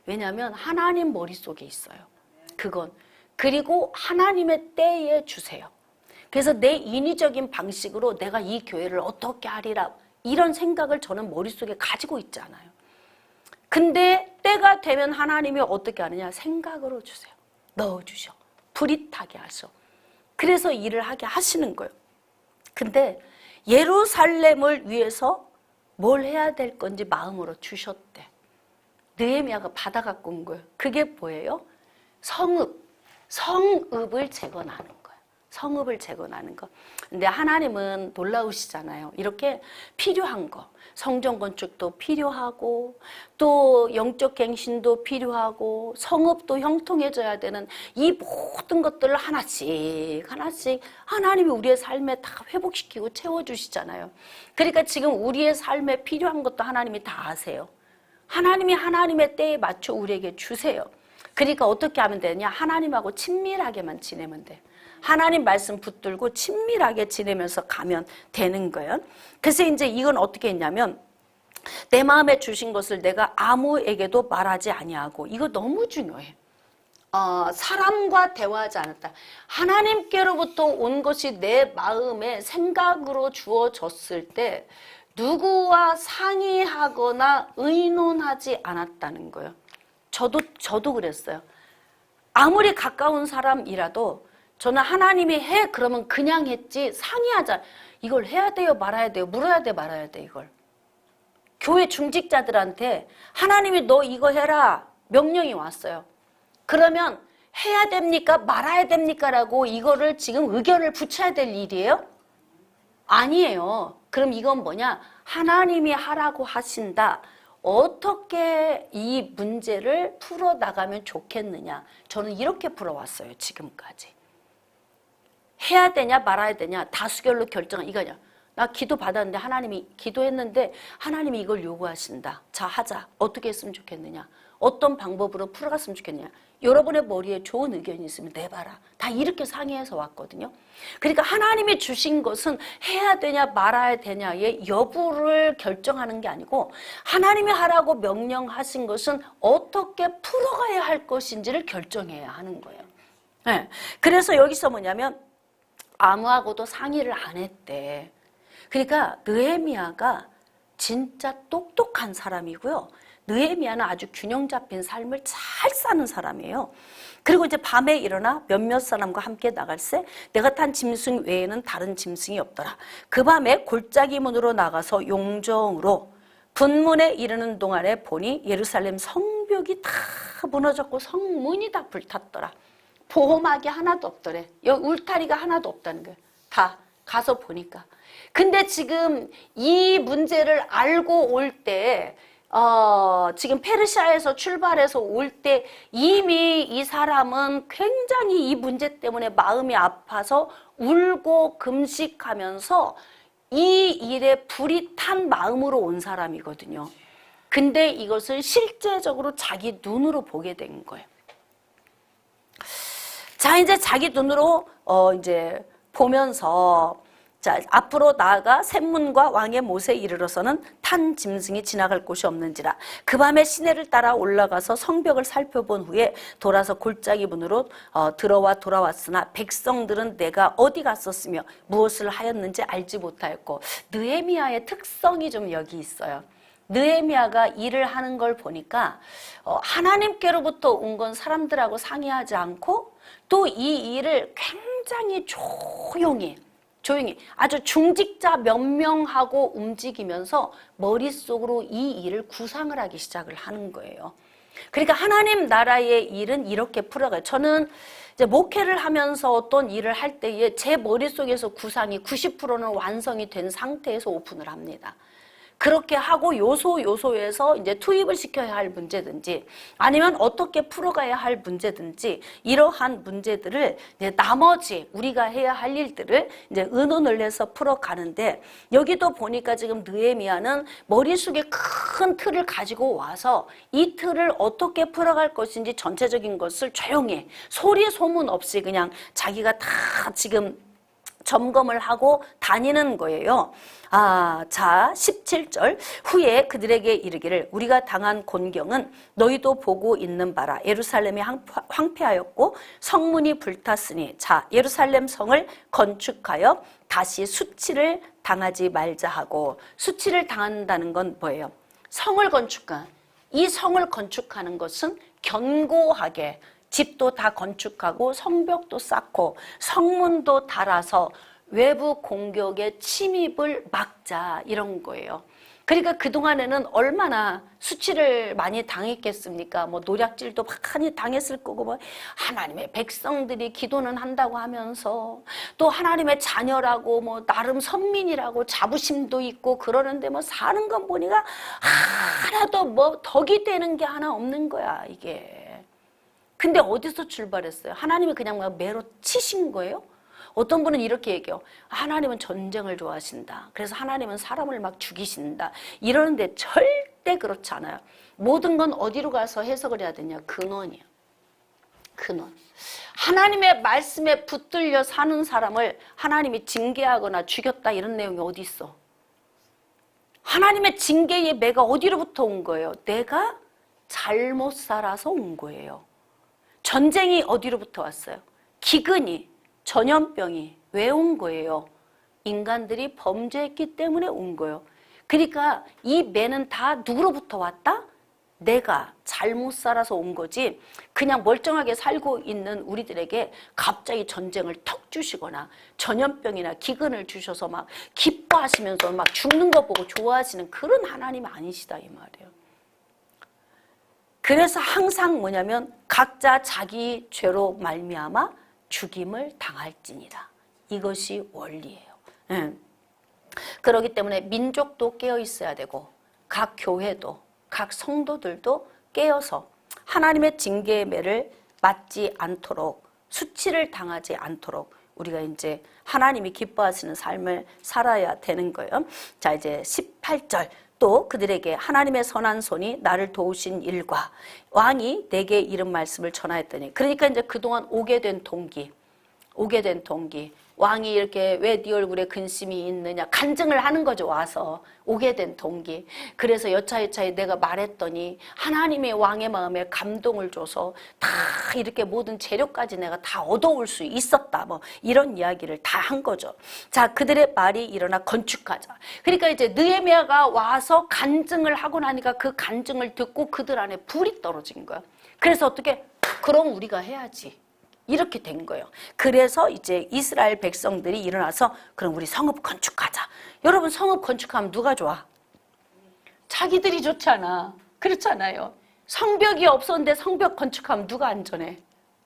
왜냐하면 하나님 머릿속에 있어요. 그건. 그리고 하나님의 때에 주세요. 그래서 내 인위적인 방식으로 내가 이 교회를 어떻게 하리라, 이런 생각을 저는 머릿속에 가지고 있지 않아요. 근데 때가 되면 하나님이 어떻게 하느냐? 생각으로 주세요. 넣어주셔. 불이 타게 하셔. 그래서 일을 하게 하시는 거예요. 근데 예루살렘을 위해서 뭘 해야 될 건지 마음으로 주셨대. 느헤미야가 받아갖고 온 거예요. 그게 뭐예요? 성읍을 재건하는 거예요. 성읍을 재건하는 거. 근데 하나님은 놀라우시잖아요. 이렇게 필요한 거, 성전 건축도 필요하고 또 영적 갱신도 필요하고 성읍도 형통해져야 되는 이 모든 것들을 하나씩 하나님이 우리의 삶에 다 회복시키고 채워주시잖아요. 그러니까 지금 우리의 삶에 필요한 것도 하나님이 다 아세요. 하나님이 하나님의 때에 맞춰 우리에게 주세요. 그러니까 어떻게 하면 되냐? 하나님하고 친밀하게만 지내면 돼. 하나님 말씀 붙들고 친밀하게 지내면서 가면 되는 거예요. 그래서 이제 이건 어떻게 했냐면 내 마음에 주신 것을 내가 아무에게도 말하지 아니하고, 이거 너무 중요해. 사람과 대화하지 않았다. 하나님께로부터 온 것이 내 마음에 생각으로 주어졌을 때 누구와 상의하거나 의논하지 않았다는 거예요. 저도 그랬어요. 아무리 가까운 사람이라도 저는 하나님이 해 그러면 그냥 했지, 상의하자. 이걸 해야 돼요, 말아야 돼요, 물어야 돼, 말아야 돼. 이걸 교회 중직자들한테 하나님이 너 이거 해라 명령이 왔어요. 그러면 해야 됩니까, 말아야 됩니까 라고 이거를 지금 의견을 붙여야 될 일이에요? 아니에요. 그럼 이건 뭐냐? 하나님이 하라고 하신다. 어떻게 이 문제를 풀어나가면 좋겠느냐. 저는 이렇게 풀어왔어요. 지금까지. 해야 되냐 말아야 되냐 다수결로 결정한 이거냐. 나 기도 받았는데 하나님이, 기도했는데 하나님이 이걸 요구하신다. 자, 하자. 어떻게 했으면 좋겠느냐. 어떤 방법으로 풀어갔으면 좋겠느냐. 여러분의 머리에 좋은 의견이 있으면 내봐라. 다 이렇게 상의해서 왔거든요. 그러니까 하나님이 주신 것은 해야 되냐 말아야 되냐의 여부를 결정하는 게 아니고 하나님이 하라고 명령하신 것은 어떻게 풀어가야 할 것인지를 결정해야 하는 거예요. 네. 그래서 여기서 뭐냐면 아무하고도 상의를 안 했대. 그러니까 느헤미야가 진짜 똑똑한 사람이고요. 느헤미야는 아주 균형 잡힌 삶을 잘 사는 사람이에요. 그리고 이제 밤에 일어나 몇몇 사람과 함께 나갈새 내가 탄 짐승 외에는 다른 짐승이 없더라. 그 밤에 골짜기 문으로 나가서 용정으로 분문에 이르는 동안에 보니 예루살렘 성벽이 다 무너졌고 성문이 다 불탔더라. 보호막이 하나도 없더래. 여기 울타리가 하나도 없다는 거예요. 다 가서 보니까. 근데 지금 이 문제를 알고 올 때 지금 페르시아에서 출발해서 올 때 이미 이 사람은 굉장히 이 문제 때문에 마음이 아파서 울고 금식하면서 이 일에 불이 탄 마음으로 온 사람이거든요. 근데 이것을 실제적으로 자기 눈으로 보게 된 거예요. 자, 이제 자기 눈으로 이제 보면서 자, 앞으로 나아가 샘문과 왕의 못에 이르러서는 탄 짐승이 지나갈 곳이 없는지라. 그 밤에 시내를 따라 올라가서 성벽을 살펴본 후에 돌아서 골짜기 문으로 돌아왔으나 백성들은 내가 어디 갔었으며 무엇을 하였는지 알지 못하였고. 느헤미야의 특성이 좀 여기 있어요. 느헤미야가 일을 하는 걸 보니까 하나님께로부터 온 건 사람들하고 상의하지 않고 또 이 일을 굉장히 조용히 아주 중직자 몇 명하고 움직이면서 머릿속으로 이 일을 구상을 하기 시작을 하는 거예요. 그러니까 하나님 나라의 일은 이렇게 풀어가요. 저는 이제 목회를 하면서 어떤 일을 할 때에 제 머릿속에서 구상이 90%는 완성이 된 상태에서 오픈을 합니다. 그렇게 하고 요소에서 이제 투입을 시켜야 할 문제든지 아니면 어떻게 풀어가야 할 문제든지 이러한 문제들을 이제 나머지 우리가 해야 할 일들을 이제 의논을 해서 풀어가는데 여기도 보니까 지금 느헤미야는 머릿속에 큰 틀을 가지고 와서 이 틀을 어떻게 풀어갈 것인지 전체적인 것을 조용히 소리 소문 없이 그냥 자기가 다 지금 점검을 하고 다니는 거예요. 자 17절 후에 그들에게 이르기를 우리가 당한 곤경은 너희도 보고 있는 바라. 예루살렘이 황폐하였고 성문이 불탔으니 자 예루살렘 성을 건축하여 다시 수치를 당하지 말자 하고. 수치를 당한다는 건 뭐예요? 성을 건축한, 이 성을 건축하는 것은 견고하게 집도 다 건축하고 성벽도 쌓고 성문도 달아서 외부 공격의 침입을 막자 이런 거예요. 그러니까 그동안에는 얼마나 수치를 많이 당했겠습니까? 뭐 노략질도 많이 당했을 거고 뭐 하나님의 백성들이 기도는 한다고 하면서 또 하나님의 자녀라고 뭐 나름 선민이라고 자부심도 있고 그러는데 뭐 사는 건 보니까 하나도 뭐 덕이 되는 게 하나 없는 거야 이게. 근데 어디서 출발했어요? 하나님이 그냥 막 매로 치신 거예요? 어떤 분은 이렇게 얘기해요. 하나님은 전쟁을 좋아하신다. 그래서 하나님은 사람을 막 죽이신다. 이러는데 절대 그렇지 않아요. 모든 건 어디로 가서 해석을 해야 되냐? 근원이에요. 근원. 하나님의 말씀에 붙들려 사는 사람을 하나님이 징계하거나 죽였다 이런 내용이 어디 있어? 하나님의 징계의 매가 어디로부터 온 거예요? 내가 잘못 살아서 온 거예요. 전쟁이 어디로부터 왔어요? 기근이, 전염병이 왜 온 거예요? 인간들이 범죄했기 때문에 온 거예요. 그러니까 이 매는 다 누구로부터 왔다? 내가 잘못 살아서 온 거지 그냥 멀쩡하게 살고 있는 우리들에게 갑자기 전쟁을 턱 주시거나 전염병이나 기근을 주셔서 막 기뻐하시면서 막 죽는 거 보고 좋아하시는 그런 하나님 아니시다 이 말이에요. 그래서 항상 뭐냐면 각자 자기 죄로 말미암아 죽임을 당할지니라. 이것이 원리예요. 그렇기 때문에 민족도 깨어 있어야 되고 각 교회도 각 성도들도 깨어서 하나님의 징계의 매를 맞지 않도록 수치를 당하지 않도록 우리가 이제 하나님이 기뻐하시는 삶을 살아야 되는 거예요. 자 이제 18절 또 그들에게 하나님의 선한 손이 나를 도우신 일과 왕이 내게 이런 말씀을 전하였더니 그러니까 이제 그동안 오게 된 동기 왕이 이렇게 왜 네 얼굴에 근심이 있느냐 간증을 하는 거죠. 와서 오게 된 동기. 그래서 여차여차에 내가 말했더니 하나님의 왕의 마음에 감동을 줘서 다 이렇게 모든 재료까지 내가 다 얻어올 수 있었다. 뭐 이런 이야기를 다 한 거죠. 자 그들의 말이 일어나 건축하자. 그러니까 이제 느헤미야가 와서 간증을 하고 나니까 그 간증을 듣고 그들 안에 불이 떨어진 거야. 그래서 어떻게 그럼 우리가 해야지. 이렇게 된 거예요. 그래서 이제 이스라엘 백성들이 일어나서 그럼 우리 성읍 건축하자. 여러분 성읍 건축하면 누가 좋아? 자기들이 좋잖아. 그렇잖아요. 성벽이 없었는데 성벽 건축하면 누가 안전해?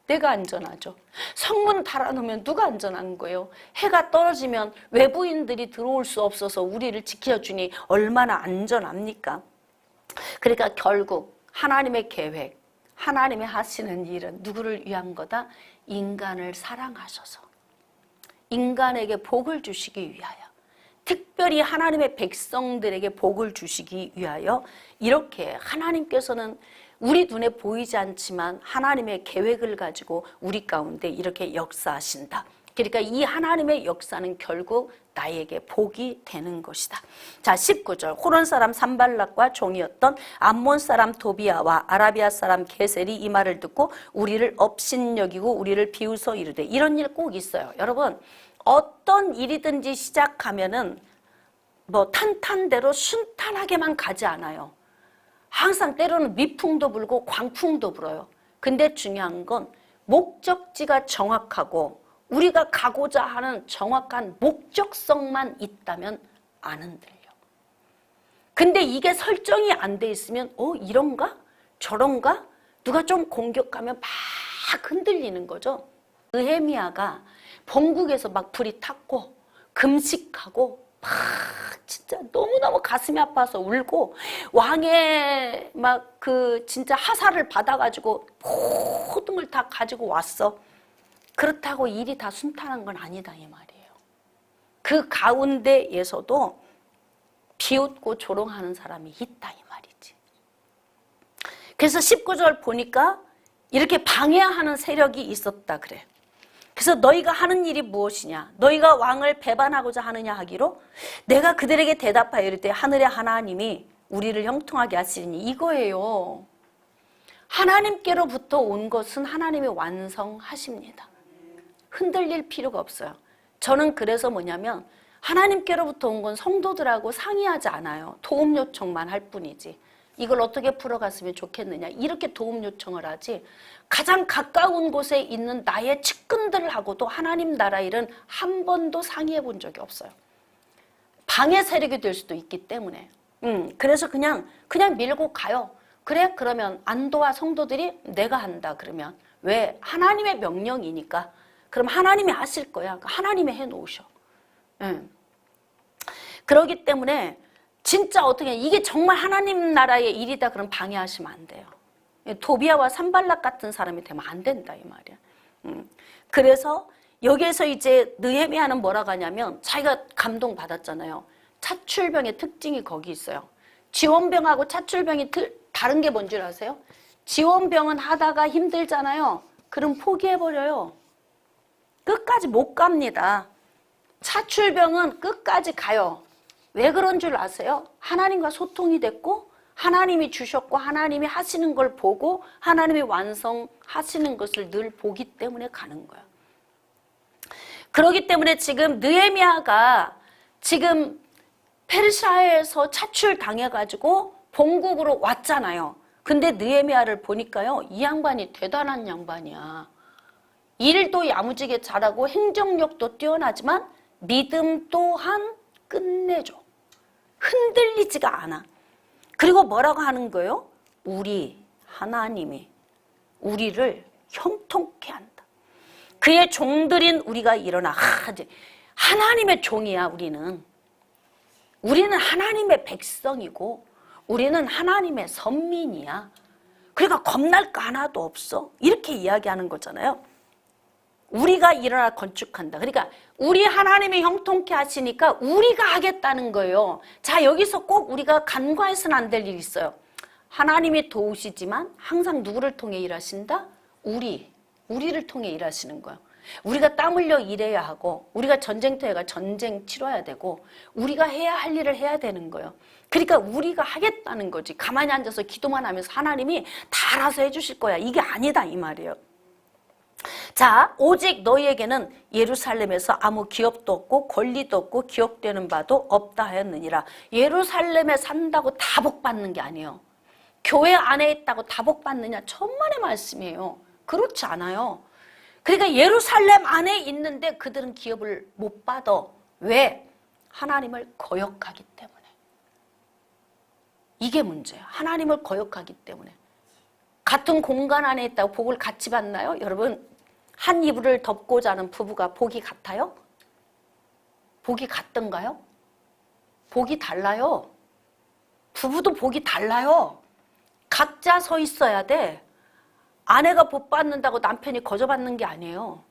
내가 안전하죠. 성문 달아놓으면 누가 안전한 거예요? 해가 떨어지면 외부인들이 들어올 수 없어서 우리를 지켜주니 얼마나 안전합니까? 그러니까 결국 하나님의 계획 하나님이 하시는 일은 누구를 위한 거다? 인간을 사랑하셔서 인간에게 복을 주시기 위하여 특별히 하나님의 백성들에게 복을 주시기 위하여 이렇게 하나님께서는 우리 눈에 보이지 않지만 하나님의 계획을 가지고 우리 가운데 이렇게 역사하신다. 그러니까 이 하나님의 역사는 결국 나에게 복이 되는 것이다. 자, 19절. 호론 사람 산발락과 종이었던 암몬 사람 도비아와 아라비아 사람 게셀이 이 말을 듣고 우리를 업신여기고 우리를 비웃어 이르되. 이런 일 꼭 있어요. 여러분, 어떤 일이든지 시작하면은 뭐 탄탄대로 순탄하게만 가지 않아요. 항상 때로는 미풍도 불고 광풍도 불어요. 근데 중요한 건 목적지가 정확하고 우리가 가고자 하는 정확한 목적성만 있다면 안 흔들려. 근데 이게 설정이 안 돼 있으면 이런가? 저런가? 누가 좀 공격하면 막 흔들리는 거죠. 느헤미야가 본국에서 막 불이 탔고 금식하고 막 진짜 너무너무 가슴이 아파서 울고 왕의 막 그 진짜 하사를 받아가지고 모든 걸 다 가지고 왔어. 그렇다고 일이 다 순탄한 건 아니다 이 말이에요. 그 가운데에서도 비웃고 조롱하는 사람이 있다 이 말이지. 그래서 19절 보니까 이렇게 방해하는 세력이 있었다 그래. 그래서 너희가 하는 일이 무엇이냐? 너희가 왕을 배반하고자 하느냐 하기로 내가 그들에게 대답하여 이르되 하늘의 하나님이 우리를 형통하게 하시리니 이거예요. 하나님께로부터 온 것은 하나님이 완성하십니다. 흔들릴 필요가 없어요. 저는 그래서 뭐냐면 하나님께로부터 온 건 성도들하고 상의하지 않아요. 도움 요청만 할 뿐이지. 이걸 어떻게 풀어갔으면 좋겠느냐 이렇게 도움 요청을 하지 가장 가까운 곳에 있는 나의 측근들하고도 하나님 나라 일은 한 번도 상의해 본 적이 없어요. 방해 세력이 될 수도 있기 때문에 그래서 그냥 밀고 가요. 그래? 그러면 안도와 성도들이 내가 한다 그러면 왜? 하나님의 명령이니까 그럼 하나님이 하실 거야. 하나님이 해놓으셔. 그러기 때문에 진짜 어떻게 이게 정말 하나님 나라의 일이다 그럼 방해하시면 안 돼요. 도비아와 산발락 같은 사람이 되면 안 된다 이 말이야. 그래서 여기에서 이제 느헤미야는 뭐라고 하냐면 자기가 감동받았잖아요. 차출병의 특징이 거기 있어요. 지원병하고 차출병이 다른 게 뭔지 아세요? 지원병은 하다가 힘들잖아요. 그럼 포기해버려요. 끝까지 못 갑니다. 차출병은 끝까지 가요. 왜 그런 줄 아세요? 하나님과 소통이 됐고 하나님이 주셨고 하나님이 하시는 걸 보고 하나님이 완성하시는 것을 늘 보기 때문에 가는 거야. 그렇기 때문에 지금 느헤미야가 지금 페르시아에서 차출당해가지고 본국으로 왔잖아요. 근데 느헤미야를 보니까요. 이 양반이 대단한 양반이야. 일도 야무지게 잘하고 행정력도 뛰어나지만 믿음 또한 끝내줘. 흔들리지가 않아. 그리고 뭐라고 하는 거예요? 우리 하나님이 우리를 형통케 한다. 그의 종들인 우리가 일어나 하나님의 종이야 우리는. 우리는 하나님의 백성이고 우리는 하나님의 선민이야. 그러니까 겁날 거 하나도 없어. 이렇게 이야기하는 거잖아요. 우리가 일어나 건축한다. 그러니까 우리 하나님이 형통케 하시니까 우리가 하겠다는 거예요. 자, 여기서 꼭 우리가 간과해서는 안 될 일이 있어요. 하나님이 도우시지만 항상 누구를 통해 일하신다? 우리를 통해 일하시는 거예요. 우리가 땀 흘려 일해야 하고 우리가 전쟁터에 가 전쟁 치러야 되고 우리가 해야 할 일을 해야 되는 거예요. 그러니까 우리가 하겠다는 거지. 가만히 앉아서 기도만 하면서 하나님이 다 알아서 해주실 거야. 이게 아니다 이 말이에요. 자, 오직 너희에게는 예루살렘에서 아무 기업도 없고 권리도 없고 기억되는 바도 없다 하였느니라. 예루살렘에 산다고 다 복받는 게 아니에요. 교회 안에 있다고 다 복받느냐? 천만의 말씀이에요. 그렇지 않아요. 그러니까 예루살렘 안에 있는데 그들은 기업을 못 받아. 왜? 하나님을 거역하기 때문에. 이게 문제예요. 하나님을 거역하기 때문에. 같은 공간 안에 있다고 복을 같이 받나요? 여러분, 한 이불을 덮고 자는 부부가 복이 같아요? 복이 같던가요? 복이 달라요. 부부도 복이 달라요. 각자 서 있어야 돼. 아내가 복 받는다고 남편이 거저받는 게 아니에요.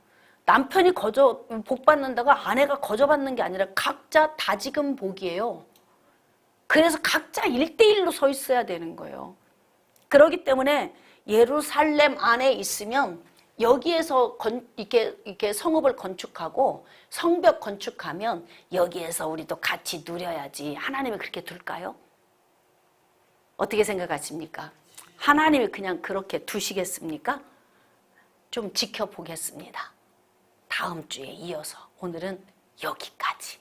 남편이 복 받는다고 아내가 거저받는 게 아니라 각자 다지금 복이에요. 그래서 각자 1대1로 서 있어야 되는 거예요. 그렇기 때문에 예루살렘 안에 있으면 여기에서 이렇게 성읍을 건축하고 성벽 건축하면 여기에서 우리도 같이 누려야지 하나님이 그렇게 둘까요? 어떻게 생각하십니까? 하나님이 그냥 그렇게 두시겠습니까? 좀 지켜보겠습니다. 다음 주에 이어서 오늘은 여기까지.